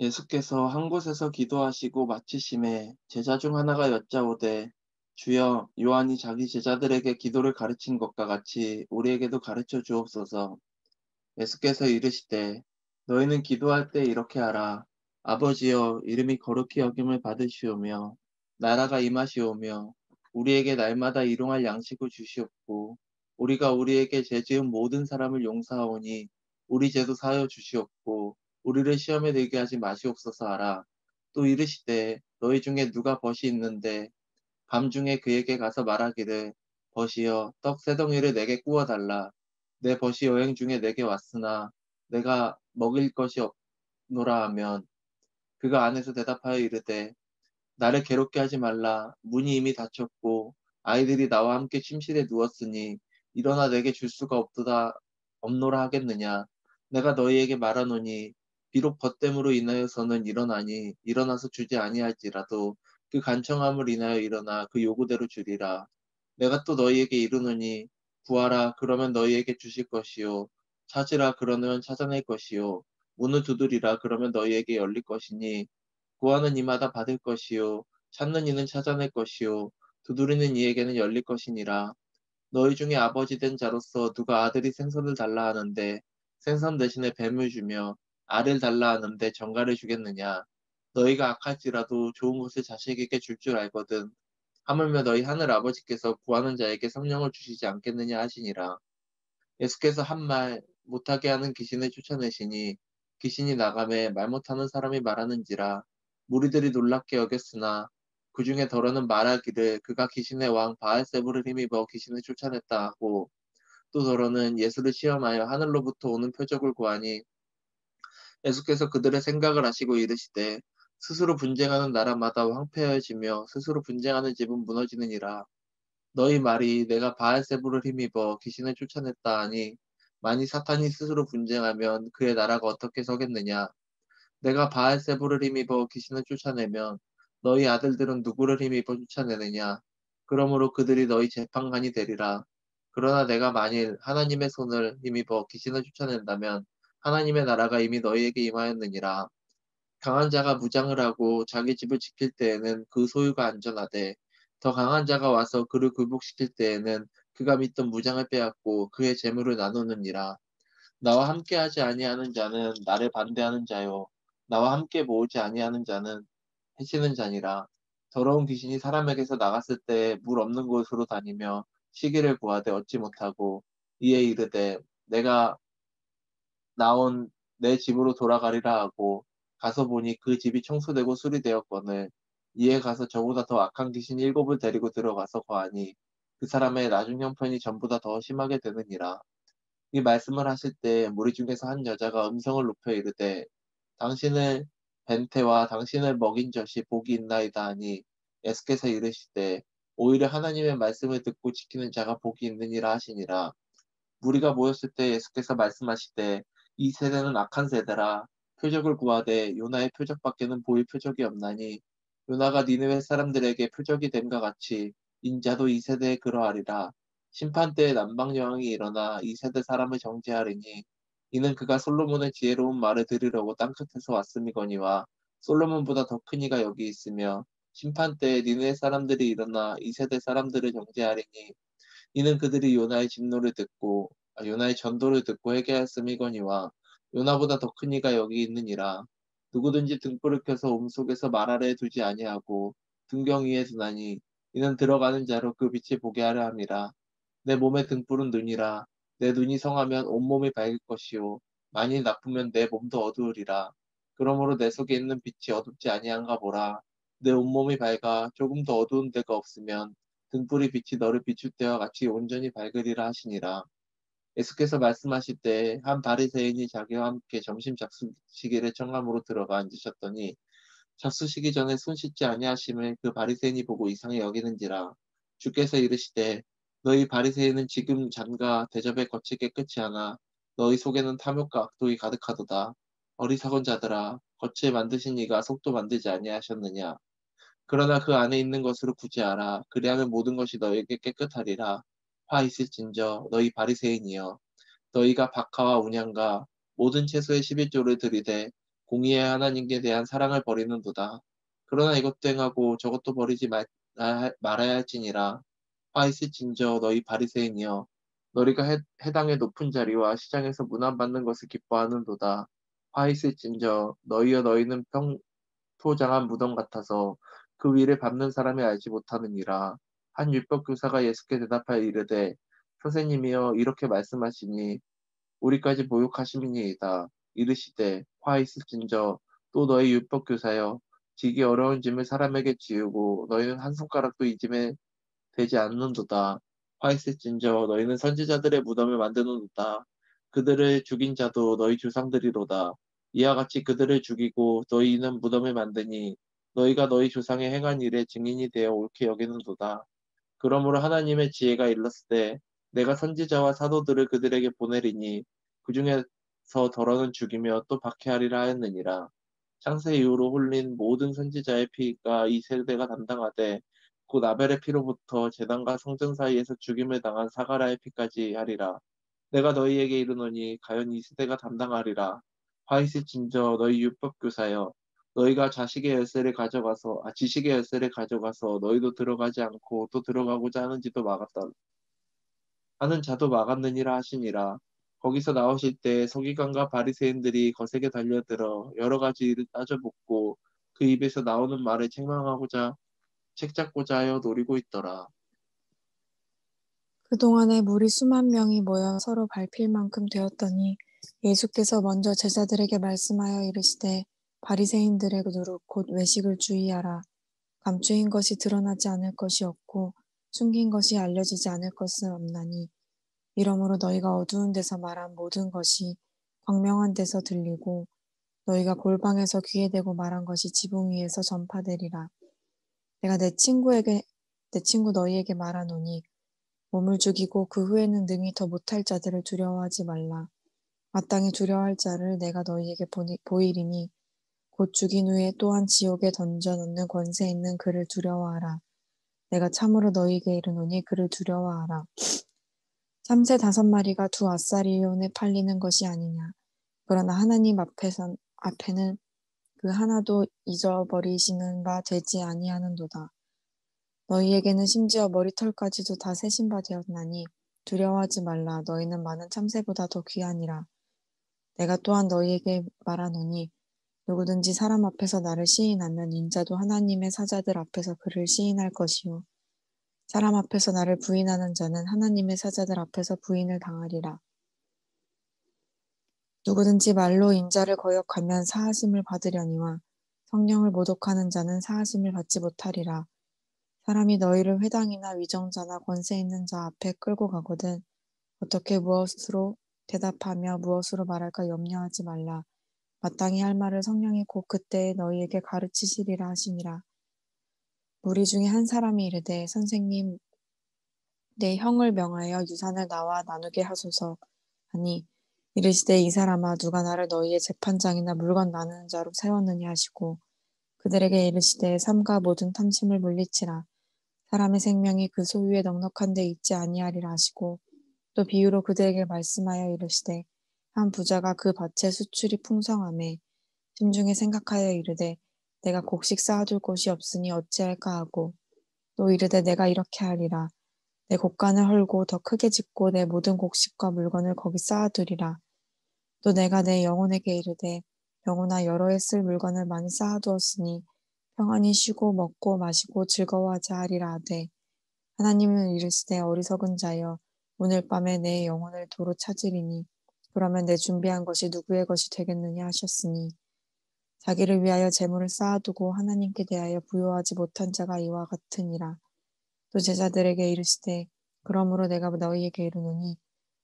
예수께서 한 곳에서 기도하시고 마치심에 제자 중 하나가 여짜오되 주여 요한이 자기 제자들에게 기도를 가르친 것과 같이 우리에게도 가르쳐 주옵소서. 예수께서 이르시되 너희는 기도할 때 이렇게 하라. 아버지여 이름이 거룩히 여김을 받으시오며 나라가 임하시오며 우리에게 날마다 일용할 양식을 주시옵고 우리가 우리에게 죄 지은 모든 사람을 용서하오니 우리 죄도 사하여 주시옵고 우리를 시험에 들게 하지 마시옵소서 하라. 또 이르시되 너희 중에 누가 벗이 있는데 밤중에 그에게 가서 말하기를 벗이여 떡 세 덩이를 내게 구워 달라. 내 벗이 여행 중에 내게 왔으나 내가 먹일 것이 없노라 하면 그가 안에서 대답하여 이르되 나를 괴롭게 하지 말라. 문이 이미 닫혔고 아이들이 나와 함께 침실에 누웠으니 일어나 내게 줄 수가 없노라 하겠느냐. 내가 너희에게 말하노니 비록 벗됨으로 인하여서는 일어나서 주지 아니할지라도 그 간청함을 인하여 일어나 그 요구대로 주리라. 내가 또 너희에게 이르노니 구하라 그러면 너희에게 주실 것이요 찾으라 그러면 찾아낼 것이요 문을 두드리라 그러면 너희에게 열릴 것이니 구하는 이마다 받을 것이요 찾는 이는 찾아낼 것이요 두드리는 이에게는 열릴 것이니라. 너희 중에 아버지 된 자로서 누가 아들이 생선을 달라 하는데 생선 대신에 뱀을 주며 알을 달라 하는데 정갈을 주겠느냐. 너희가 악할지라도 좋은 것을 자식에게 줄 알거든. 하물며 너희 하늘 아버지께서 구하는 자에게 성령을 주시지 않겠느냐 하시니라. 예수께서 한 말 못하게 하는 귀신을 쫓아내시니 귀신이 나가매 말 못하는 사람이 말하는지라. 무리들이 놀랍게 여겼으나 그 중에 더러는 말하기를 그가 귀신의 왕 바알세불을 힘입어 귀신을 쫓아냈다 하고 또 더러는 예수를 시험하여 하늘로부터 오는 표적을 구하니 예수께서 그들의 생각을 아시고 이르시되 스스로 분쟁하는 나라마다 황폐해지며 스스로 분쟁하는 집은 무너지느니라. 너희 말이 내가 바알세불을 힘입어 귀신을 쫓아냈다 하니 만일 사탄이 스스로 분쟁하면 그의 나라가 어떻게 서겠느냐. 내가 바알세불을 힘입어 귀신을 쫓아내면 너희 아들들은 누구를 힘입어 쫓아내느냐. 그러므로 그들이 너희 재판관이 되리라. 그러나 내가 만일 하나님의 손을 힘입어 귀신을 쫓아낸다면 하나님의 나라가 이미 너희에게 임하였느니라. 강한 자가 무장을 하고 자기 집을 지킬 때에는 그 소유가 안전하되 더 강한 자가 와서 그를 굴복시킬 때에는 그가 믿던 무장을 빼앗고 그의 재물을 나누느니라. 나와 함께하지 아니하는 자는 나를 반대하는 자요 나와 함께 모으지 아니하는 자는 해치는 자니라. 더러운 귀신이 사람에게서 나갔을 때 물 없는 곳으로 다니며 시기를 구하되 얻지 못하고 이에 이르되 내가 나온 내 집으로 돌아가리라 하고 가서 보니 그 집이 청소되고 수리되었거늘 이에 가서 저보다 더 악한 귀신 일곱을 데리고 들어가서 거하니 그 사람의 나중 형편이 전보다 더 심하게 되느니라. 이 말씀을 하실 때 무리 중에서 한 여자가 음성을 높여 이르되 당신을 벤태와 당신을 먹인 젖이 복이 있나이다 하니 예수께서 이르시되 오히려 하나님의 말씀을 듣고 지키는 자가 복이 있느니라 하시니라. 무리가 모였을 때 예수께서 말씀하시되 이 세대는 악한 세대라. 표적을 구하되 요나의 표적밖에는 보일 표적이 없나니 요나가 니느웨 사람들에게 표적이 됨과 같이 인자도 이 세대에 그러하리라. 심판 때에 남방 여왕이 일어나 이 세대 사람을 정죄하리니 이는 그가 솔로몬의 지혜로운 말을 들으려고 땅끝에서 왔음이거니와 솔로몬보다 더 큰 이가 여기 있으며 심판 때에 니느웨 사람들이 일어나 이 세대 사람들을 정죄하리니 이는 그들이 요나의 전도를 듣고 회개하였음이거니와 요나보다 더 큰 이가 여기 있느니라. 누구든지 등불을 켜서 움속에서 말 아래에 두지 아니하고 등경 위에 두나니 이는 들어가는 자로 그 빛을 보게 하려 함이라. 내 몸의 등불은 눈이라. 내 눈이 성하면 온몸이 밝을 것이요 만일 나쁘면 내 몸도 어두우리라. 그러므로 내 속에 있는 빛이 어둡지 아니한가 보라. 내 온몸이 밝아 조금 더 어두운 데가 없으면 등불이 빛이 너를 비출 때와 같이 온전히 밝으리라 하시니라. 예수께서 말씀하실 때 한 바리새인이 자기와 함께 점심 잡수시기를 청함으로 들어가 앉으셨더니 잡수시기 전에 손 씻지 아니하심을 그 바리새인이 보고 이상히 여기는지라. 주께서 이르시되 너희 바리새인은 지금 잔과 대접에 거칠게 끝이 하나 너희 속에는 탐욕과 악독이 가득하도다. 어리석은 자들아 겉을 만드신 이가 속도 만들지 아니하셨느냐. 그러나 그 안에 있는 것으로 구제하라. 그리하면 모든 것이 너에게 깨끗하리라. 화 있을진저 너희 바리새인이여 너희가 박하와 운양과 모든 채소의 11조를 들이되 공의의 하나님께 대한 사랑을 버리는도다. 그러나 이것도 행하고 저것도 버리지 말아야 할지니라. 화 있을진저 너희 바리새인이여 너희가 해당의 높은 자리와 시장에서 문안받는 것을 기뻐하는도다. 화 있을진저 너희여 너희는 평토장한 무덤 같아서 그 위를 밟는 사람이 알지 못하느니라. 한 율법 교사가 예수께 대답하여 이르되 선생님이여 이렇게 말씀하시니 우리까지 모욕하심이니이다. 이르시되 화 있을진저 또 너희 율법교사여 지기 어려운 짐을 사람에게 지우고 너희는 한 손가락도 이 짐에 되지 않는도다. 화 있을진저 너희는 선지자들의 무덤을 만드는도다. 그들을 죽인 자도 너희 조상들이로다. 이와 같이 그들을 죽이고 너희는 무덤을 만드니 너희가 너희 조상의 행한 일의 증인이 되어 옳게 여기는도다. 그러므로 하나님의 지혜가 일렀을 내가 선지자와 사도들을 그들에게 보내리니 그 중에서 더러는 죽이며 또 박해하리라 하였느니라. 창세 이후로 흘린 모든 선지자의 피가 이 세대가 담당하되 곧 아벨의 피로부터 제단과 성전 사이에서 죽임을 당한 사가라의 피까지 하리라. 내가 너희에게 이르노니 가연 이 세대가 담당하리라. 화 있을진저 너희 율법교사여 너희가 지식의 열쇠를 가져가서 너희도 들어가지 않고 또 들어가고자 하는지도 막았다 하는 자도 막았느니라 하시니라. 거기서 나오실 때 서기관과 바리새인들이 거세게 달려들어 여러 가지 일을 따져묻고 그 입에서 나오는 말을 책잡고자 하여 노리고 있더라. 그동안에 무리 수만 명이 모여 서로 밟힐 만큼 되었더니 예수께서 먼저 제자들에게 말씀하여 이르시되 바리새인들의 누룩 곧 외식을 주의하라. 감추인 것이 드러나지 않을 것이 없고 숨긴 것이 알려지지 않을 것은 없나니 이러므로 너희가 어두운 데서 말한 모든 것이 광명한 데서 들리고 너희가 골방에서 귀에 대고 말한 것이 지붕 위에서 전파되리라. 내가 내 친구 너희에게 말하노니 몸을 죽이고 그 후에는 능히 더 못할 자들을 두려워하지 말라. 마땅히 두려워할 자를 내가 너희에게 보이리니 곧 죽인 후에 또한 지옥에 던져 넣는 권세 있는 그를 두려워하라. 내가 참으로 너희에게 이르노니 그를 두려워하라. 참새 5마리가 두 아사리온에 팔리는 것이 아니냐. 그러나 하나님 앞에는 그 하나도 잊어버리시는 바 되지 아니하는도다. 너희에게는 심지어 머리털까지도 다 세신 바 되었나니 두려워하지 말라. 너희는 많은 참새보다 더 귀하니라. 내가 또한 너희에게 말하노니 누구든지 사람 앞에서 나를 시인하면 인자도 하나님의 사자들 앞에서 그를 시인할 것이요. 사람 앞에서 나를 부인하는 자는 하나님의 사자들 앞에서 부인을 당하리라. 누구든지 말로 인자를 거역하면 사하심을 받으려니와 성령을 모독하는 자는 사하심을 받지 못하리라. 사람이 너희를 회당이나 위정자나 권세 있는 자 앞에 끌고 가거든 어떻게 무엇으로 대답하며 무엇으로 말할까 염려하지 말라. 마땅히 할 말을 성령이 곧 그때에 너희에게 가르치시리라 하시니라. 무리 중에 한 사람이 이르되 선생님 내 형을 명하여 유산을 나와 나누게 하소서 하니 이르시되 이 사람아 누가 나를 너희의 재판장이나 물건 나누는 자로 세웠느냐 하시고 그들에게 이르시되 삼가 모든 탐심을 물리치라. 사람의 생명이 그 소유에 넉넉한 데 있지 아니하리라 하시고 또 비유로 그들에게 말씀하여 이르시되 한 부자가 그 밭의 수출이 풍성하매 심중에 생각하여 이르되 내가 곡식 쌓아둘 곳이 없으니 어찌할까 하고 또 이르되 내가 이렇게 하리라. 내 곡간을 헐고 더 크게 짓고 내 모든 곡식과 물건을 거기 쌓아두리라. 또 내가 내 영혼에게 이르되 영혼아 여러 해 쓸 물건을 많이 쌓아두었으니 평안히 쉬고 먹고 마시고 즐거워하자 하리라 하되 하나님은 이르시되 어리석은 자여 오늘 밤에 내 영혼을 도로 찾으리니 그러면 내 준비한 것이 누구의 것이 되겠느냐 하셨으니 자기를 위하여 재물을 쌓아두고 하나님께 대하여 부요하지 못한 자가 이와 같으니라. 또 제자들에게 이르시되 그러므로 내가 너희에게 이르노니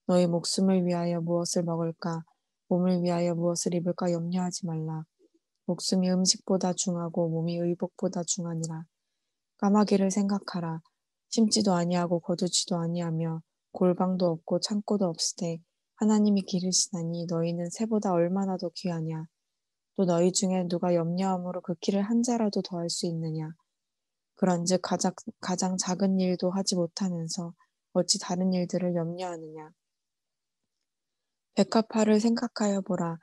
너희 목숨을 위하여 무엇을 먹을까 몸을 위하여 무엇을 입을까 염려하지 말라. 목숨이 음식보다 중하고 몸이 의복보다 중하니라. 까마귀를 생각하라. 심지도 아니하고 거두지도 아니하며 골방도 없고 창고도 없으되 하나님이 기르시나니 너희는 새보다 얼마나 더 귀하냐. 또 너희 중에 누가 염려함으로 그 키를 한 자라도 더할 수 있느냐. 그런즉 가장 작은 일도 하지 못하면서 어찌 다른 일들을 염려하느냐. 백합화를 생각하여 보라.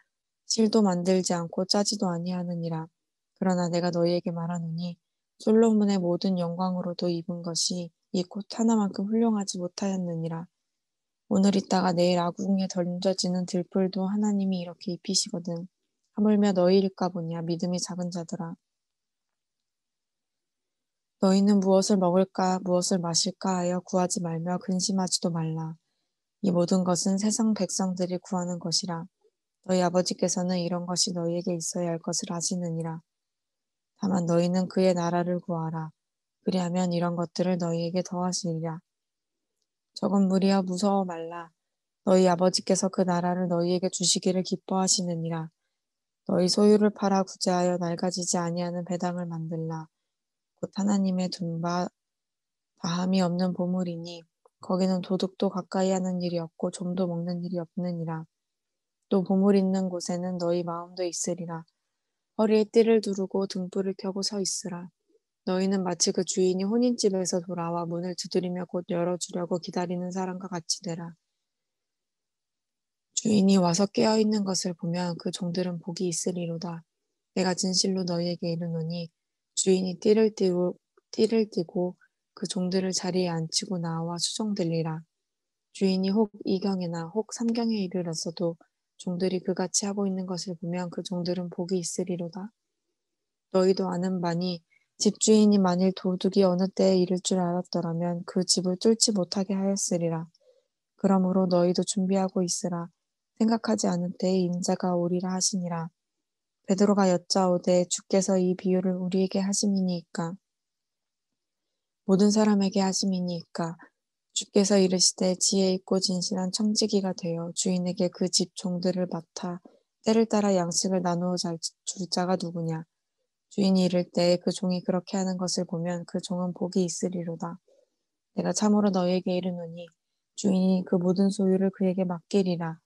실도 만들지 않고 짜지도 아니하느니라. 그러나 내가 너희에게 말하노니 솔로몬의 모든 영광으로도 입은 것이 이 꽃 하나만큼 훌륭하지 못하였느니라. 오늘 있다가 내일 아궁이에 던져지는 들풀도 하나님이 이렇게 입히시거든. 하물며 너희일까 보냐 믿음이 작은 자들아. 너희는 무엇을 먹을까 무엇을 마실까 하여 구하지 말며 근심하지도 말라. 이 모든 것은 세상 백성들이 구하는 것이라. 너희 아버지께서는 이런 것이 너희에게 있어야 할 것을 아시느니라. 다만 너희는 그의 나라를 구하라. 그리하면 이런 것들을 너희에게 더하시리라. 적은 무리여 무서워 말라. 너희 아버지께서 그 나라를 너희에게 주시기를 기뻐하시느니라. 너희 소유를 팔아 구제하여 낡아지지 아니하는 배당을 만들라. 곧 하나님의 둔 바 다함이 없는 보물이니 거기는 도둑도 가까이 하는 일이 없고 좀도 먹는 일이 없느니라. 또 보물 있는 곳에는 너희 마음도 있으리라. 허리에 띠를 두르고 등불을 켜고 서 있으라. 너희는 마치 그 주인이 혼인집에서 돌아와 문을 두드리며 곧 열어주려고 기다리는 사람과 같이 되라. 주인이 와서 깨어 있는 것을 보면 그 종들은 복이 있으리로다. 내가 진실로 너희에게 이르노니 주인이 띠를 띠고 그 종들을 자리에 앉히고 나와 수종들리라. 주인이 혹 이경에나 혹 삼경에 이르렀어도 종들이 그같이 하고 있는 것을 보면 그 종들은 복이 있으리로다. 너희도 아는 바니 집주인이 만일 도둑이 어느 때에 이를 줄 알았더라면 그 집을 뚫지 못하게 하였으리라. 그러므로 너희도 준비하고 있으라. 생각하지 않은 때에 인자가 오리라 하시니라. 베드로가 여짜오되 주께서 이 비유를 우리에게 하심이니이까 모든 사람에게 하심이니이까 주께서 이르시되 지혜 있고 진실한 청지기가 되어 주인에게 그 집 종들을 맡아 때를 따라 양식을 나누어 줄 자가 누구냐. 주인이 이를 때에 그 종이 그렇게 하는 것을 보면 그 종은 복이 있으리로다. 내가 참으로 너희에게 이르노니 주인이 그 모든 소유를 그에게 맡기리라.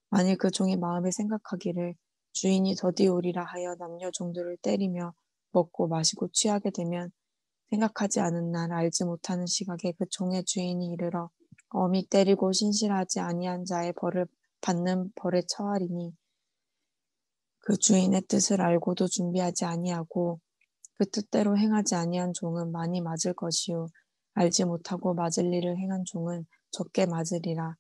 만일 그 종이 마음에 생각하기를 주인이 더디 오리라 하여 남녀 종들을 때리며 먹고 마시고 취하게 되면 생각하지 않은 날 알지 못하는 시각에 그 종의 주인이 이르러 엄히 때리고 신실하지 아니한 자의 벌을 받는 벌에 처하리니 그 주인의 뜻을 알고도 준비하지 아니하고 그 뜻대로 행하지 아니한 종은 많이 맞을 것이요 알지 못하고 맞을 일을 행한 종은 적게 맞으리라.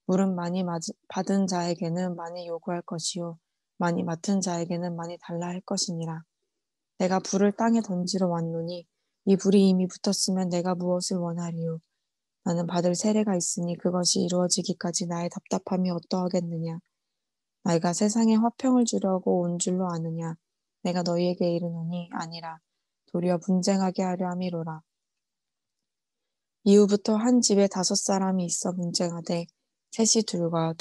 물은 많이 받은 자에게는 많이 요구할 것이요 많이 맡은 자에게는 많이 달라 할 것이니라. 내가 불을 땅에 던지러 왔노니 이 불이 이미 붙었으면 내가 무엇을 원하리요. 나는 받을 세례가 있으니 그것이 이루어지기까지 나의 답답함이 어떠하겠느냐. 내가 세상에 화평을 주려고 온 줄로 아느냐. 내가 너희에게 이르노니 아니라 도리어 분쟁하게 하려 함이로라. 이후부터 한 집에 5사람이 있어 분쟁하되 셋이 둘과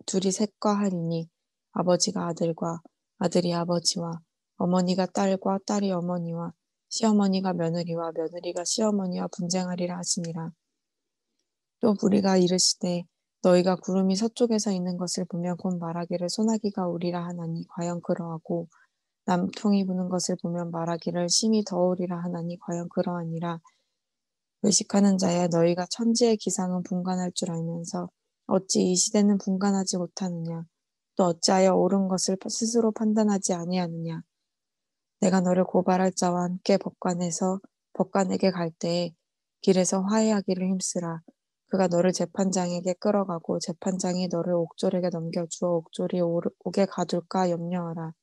둘이 셋과 하리니 아버지가 아들과 아들이 아버지와 어머니가 딸과 딸이 어머니와 시어머니가 며느리와 며느리가 시어머니와 분쟁하리라 하시니라. 또 무리가 이르시되 너희가 구름이 서쪽에서 있는 것을 보면 곧 말하기를 소나기가 오리라 하나니 과연 그러하고 남통이 부는 것을 보면 말하기를 심히 더우리라 하나니 과연 그러하니라. 외식하는 자야 너희가 천지의 기상은 분간할 줄 알면서 어찌 이 시대는 분간하지 못하느냐. 또 어찌하여 옳은 것을 스스로 판단하지 아니하느냐. 내가 너를 고발할 자와 함께 법관에게 갈 때에 길에서 화해하기를 힘쓰라. 그가 너를 재판장에게 끌어가고 재판장이 너를 옥졸에게 넘겨주어 옥졸이 옥에 가둘까 염려하라.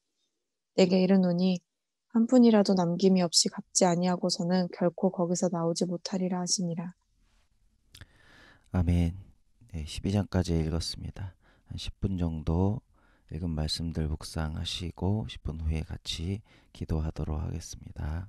내게 이르노니 한 푼이라도 남김이 없이 갚지 아니하고서는 결코 거기서 나오지 못하리라 하시니라. 아멘. 네, 12장까지 읽었습니다. 한 10분 정도 읽은 말씀들 묵상하시고 10분 후에 같이 기도하도록 하겠습니다.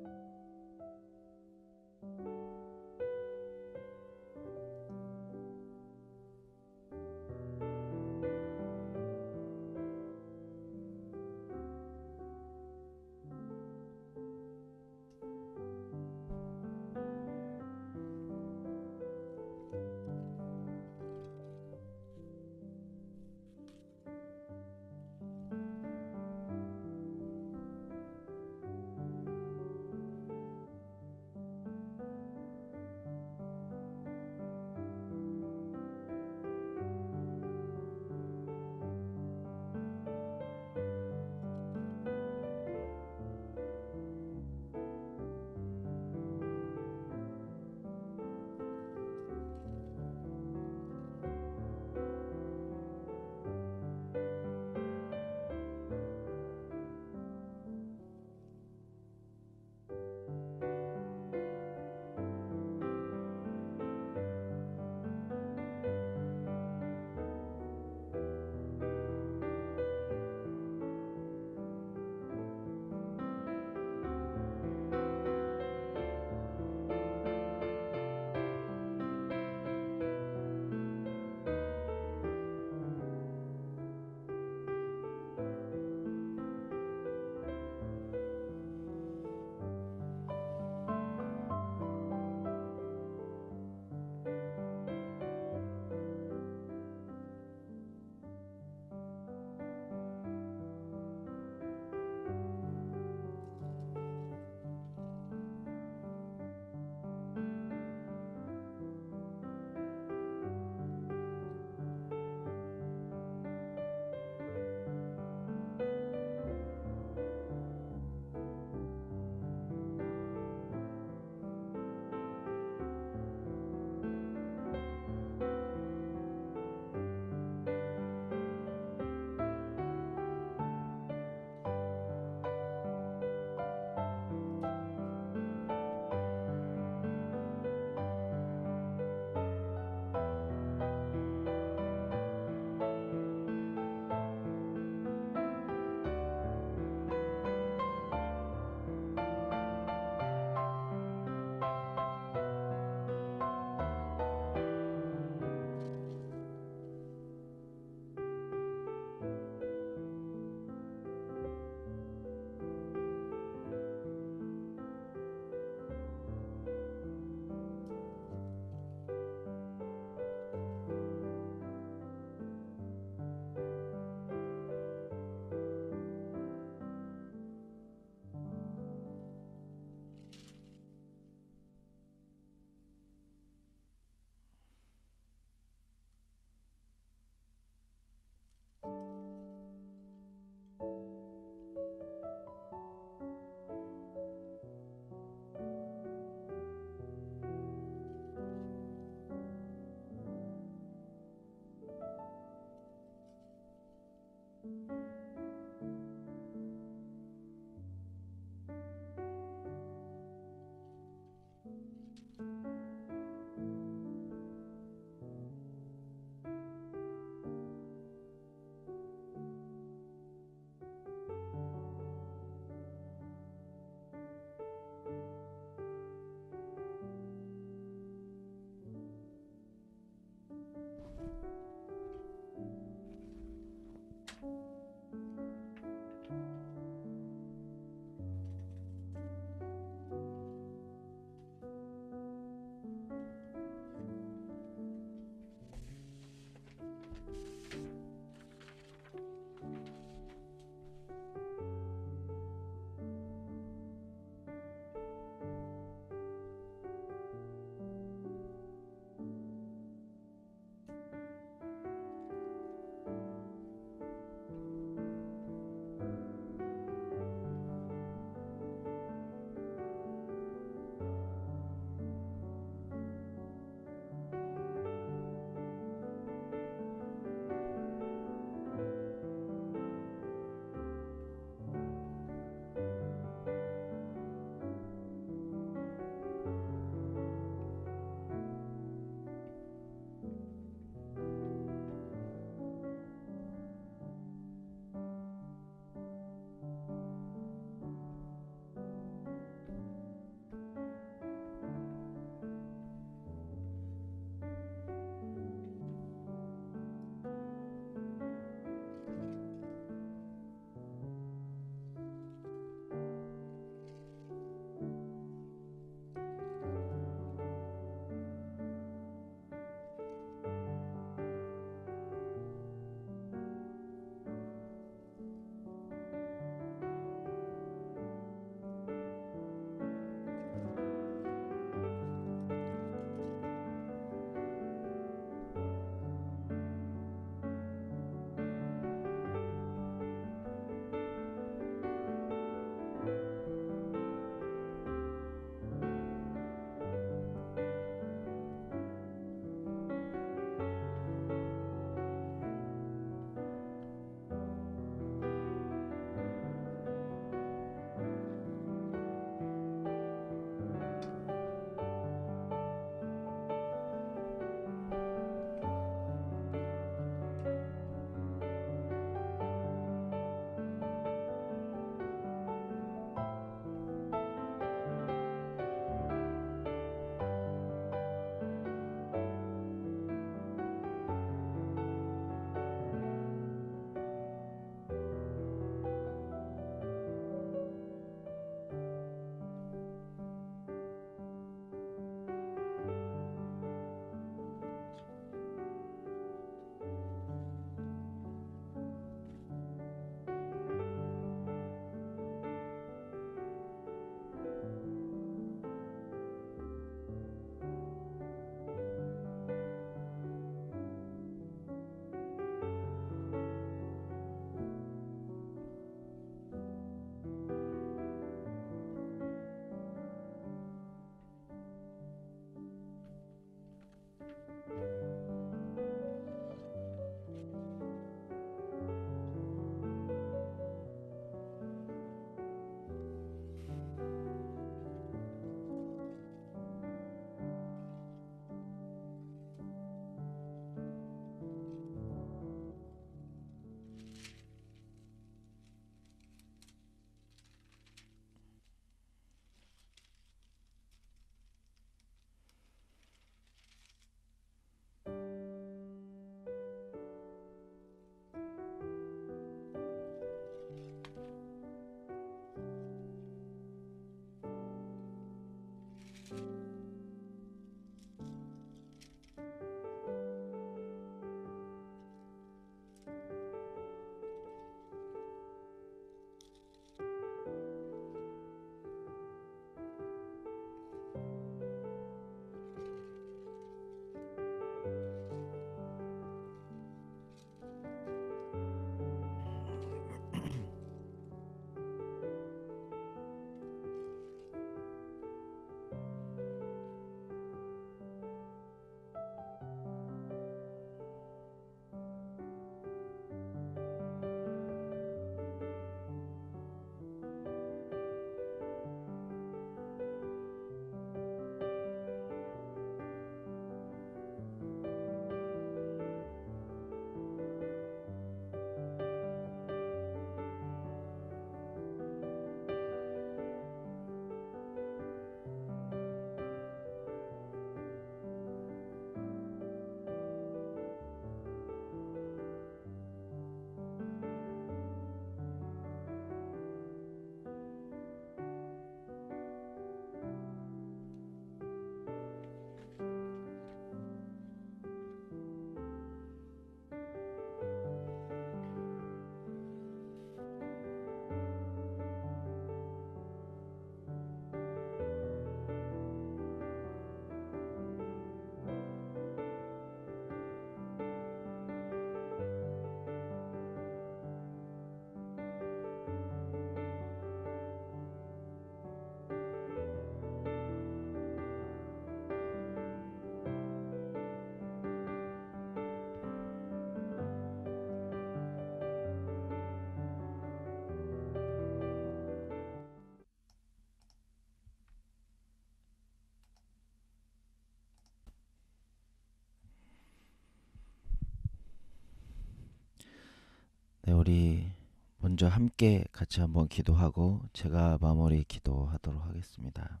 네, 우리 먼저 함께 같이 한번 기도하고 제가 마무리 기도하도록 하겠습니다.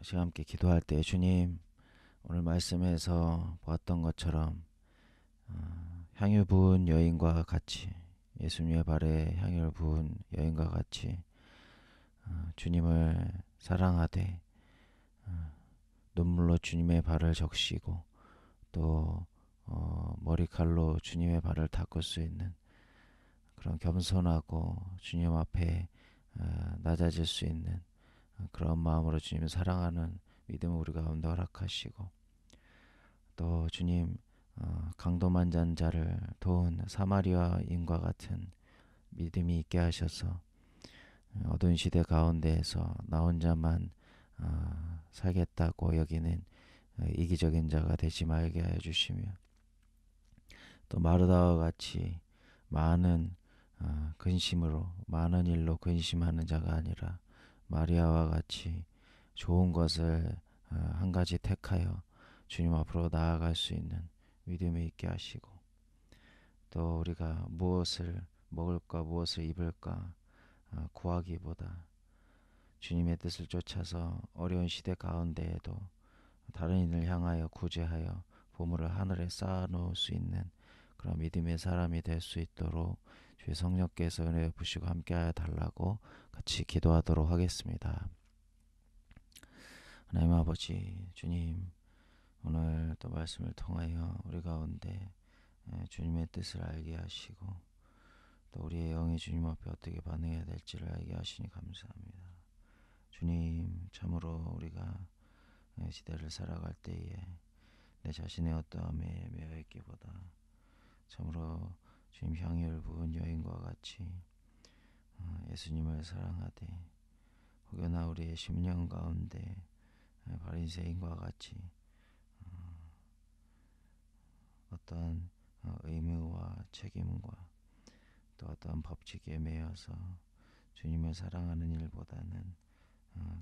시간 함께 기도할 때 주님, 오늘 말씀에서 보았던 것처럼 향유 부은 여인과 같이, 예수님의 발에 향유를 부은 여인과 같이 주님을 사랑하되 눈물로 주님의 발을 적시고 또 머리칼로 주님의 발을 닦을 수 있는 그런 겸손하고 주님 앞에 낮아질 수 있는 그런 마음으로 주님을 사랑하는 믿음을 우리 가운데 허락하시고, 또 주님 강도만잔 자를 도운 사마리아인과 같은 믿음이 있게 하셔서 어두운 시대 가운데에서 나 혼자만 살겠다고 여기는 이기적인 자가 되지 말게 하여 주시며, 또 마르다와 같이 많은 근심으로 많은 일로 근심하는 자가 아니라 마리아와 같이 좋은 것을 한 가지 택하여 주님 앞으로 나아갈 수 있는 믿음이 있게 하시고, 또 우리가 무엇을 먹을까 무엇을 입을까 구하기보다 주님의 뜻을 쫓아서 어려운 시대 가운데에도 다른 이를 향하여 구제하여 보물을 하늘에 쌓아놓을 수 있는 그런 믿음의 사람이 될 수 있도록 주의 성령께서 은혜 베푸시고 함께하여 달라고 같이 기도하도록 하겠습니다. 하나님 아버지, 주님, 오늘 또 말씀을 통하여 우리 가운데 주님의 뜻을 알게 하시고 또 우리의 영이 주님 앞에 어떻게 반응해야 될지를 알게 하시니 감사합니다. 주님, 참으로 우리가 시대를 살아갈 때에 내 자신의 어떠함에 매여 있기보다 참으로 주님 향유를 부은 여인과 같이 예수님을 사랑하되, 혹여나 우리의 심령 가운데 바리새인과 같이 어떤 의무와 책임과 또 어떤 법칙에 매여서 주님을 사랑하는 일보다는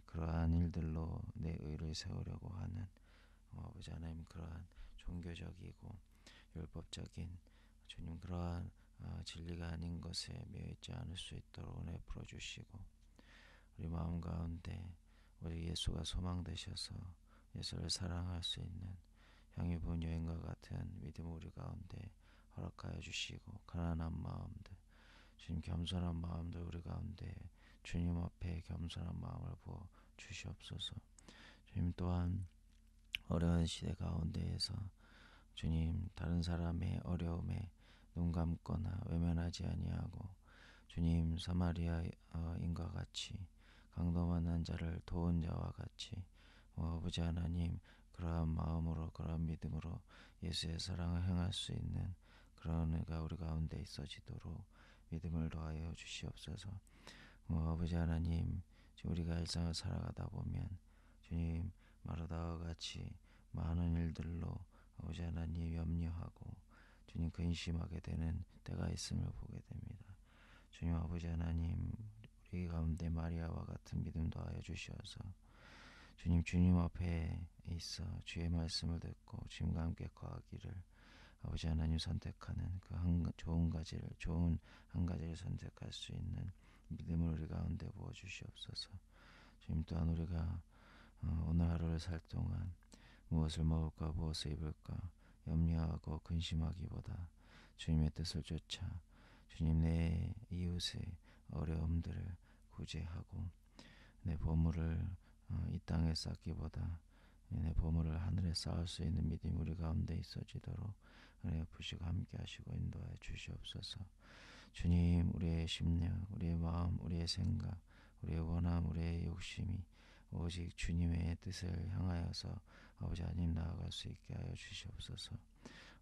그러한 일들로 내 의를 세우려고 하는 아버지 하나님, 그러한 종교적이고 율법적인 주님 그러한 진리가 아닌 것에 매여있지 않을 수 있도록 은혜 풀어주시고, 우리 마음 가운데 우리 예수가 소망되셔서 예수를 사랑할 수 있는 향유 부은 여인과 같은 믿음을 우리 가운데 허락하여 주시고, 가난한 마음들 주님 겸손한 마음들 우리 가운데 주님 앞에 겸손한 마음을 부어 주시옵소서. 주님 또한 어려운 시대 가운데에서 주님 다른 사람의 어려움에 눈 감거나 외면하지 아니하고 주님 사마리아인과 같이 강도 만난 자를 도운 자와 같이 아버지 하나님, 그러한 마음으로 그러한 믿음으로 예수의 사랑을 행할 수 있는 그런 은혜가 우리 가운데 있어지도록 믿음을 더하여 주시옵소서. 아버지 하나님, 우리가 일상을 살아가다 보면 주님 마르다와 같이 많은 일들로 아버지 하나님 염려하고 주님 근심하게 되는 때가 있음을 보게 됩니다. 주님 아버지 하나님, 우리 가운데 마리아와 같은 믿음 더하여 주시어서 주님 앞에 있어 주의 말씀을 듣고 주님과 함께 거하기를 아버지 하나님 선택하는 그 좋은 한 가지를 선택할 수 있는 믿음을 우리 가운데 부어 주시옵소서. 주님 또한 우리가 오늘 하루를 살 동안 무엇을 먹을까 무엇을 입을까 염려하고 근심하기보다 주님의 뜻을 쫓아 주님 내 이웃의 어려움들을 구제하고 내 보물을 이 땅에 쌓기보다 내 보물을 하늘에 쌓을 수 있는 믿음이 우리 가운데 있어지도록 은혜 부시고 함께 하시고 인도하여 주시옵소서. 주님, 우리의 심령, 우리의 마음, 우리의 생각, 우리의 원함, 우리의 욕심이 오직 주님의 뜻을 향하여서 아버지 하나님 나아갈 수 있게 하여 주시옵소서.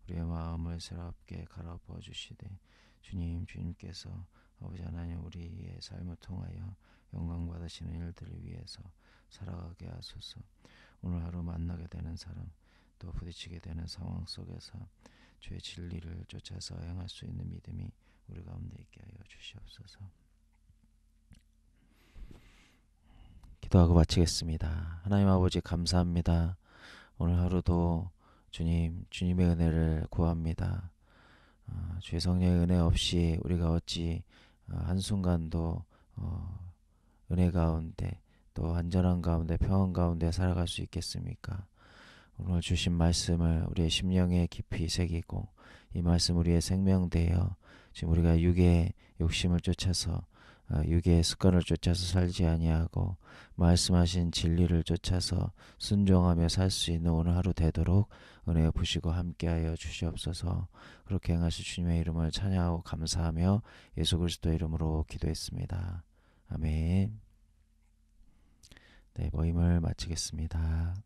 우리의 마음을 새롭게 갈아부어 주시되 주님께서 아버지 하나님 우리의 삶을 통하여 영광 받으시는 일들을 위해서 살아가게 하소서. 오늘 하루 만나게 되는 사람, 또 부딪히게 되는 상황 속에서 주의 진리를 쫓아서 행할 수 있는 믿음이 우리 가운데 있게 하여 주시옵소서. 기도하고 마치겠습니다. 하나님 아버지 감사합니다. 오늘 하루도 주님의 은혜를 구합니다. 주의 성령의 은혜 없이 우리가 어찌 한순간도 은혜 가운데 또 안전한 가운데 평안 가운데 살아갈 수 있겠습니까? 오늘 주신 말씀을 우리의 심령에 깊이 새기고 이 말씀 우리의 생명되어 지금 우리가 육의 욕심을 쫓아서 육의 습관을 쫓아서 살지 아니하고 말씀하신 진리를 쫓아서 순종하며 살 수 있는 오늘 하루 되도록 은혜 부시고 함께하여 주시옵소서. 그렇게 행하실 주님의 이름을 찬양하고 감사하며 예수 그리스도 이름으로 기도했습니다. 아멘. 네, 모임을 마치겠습니다.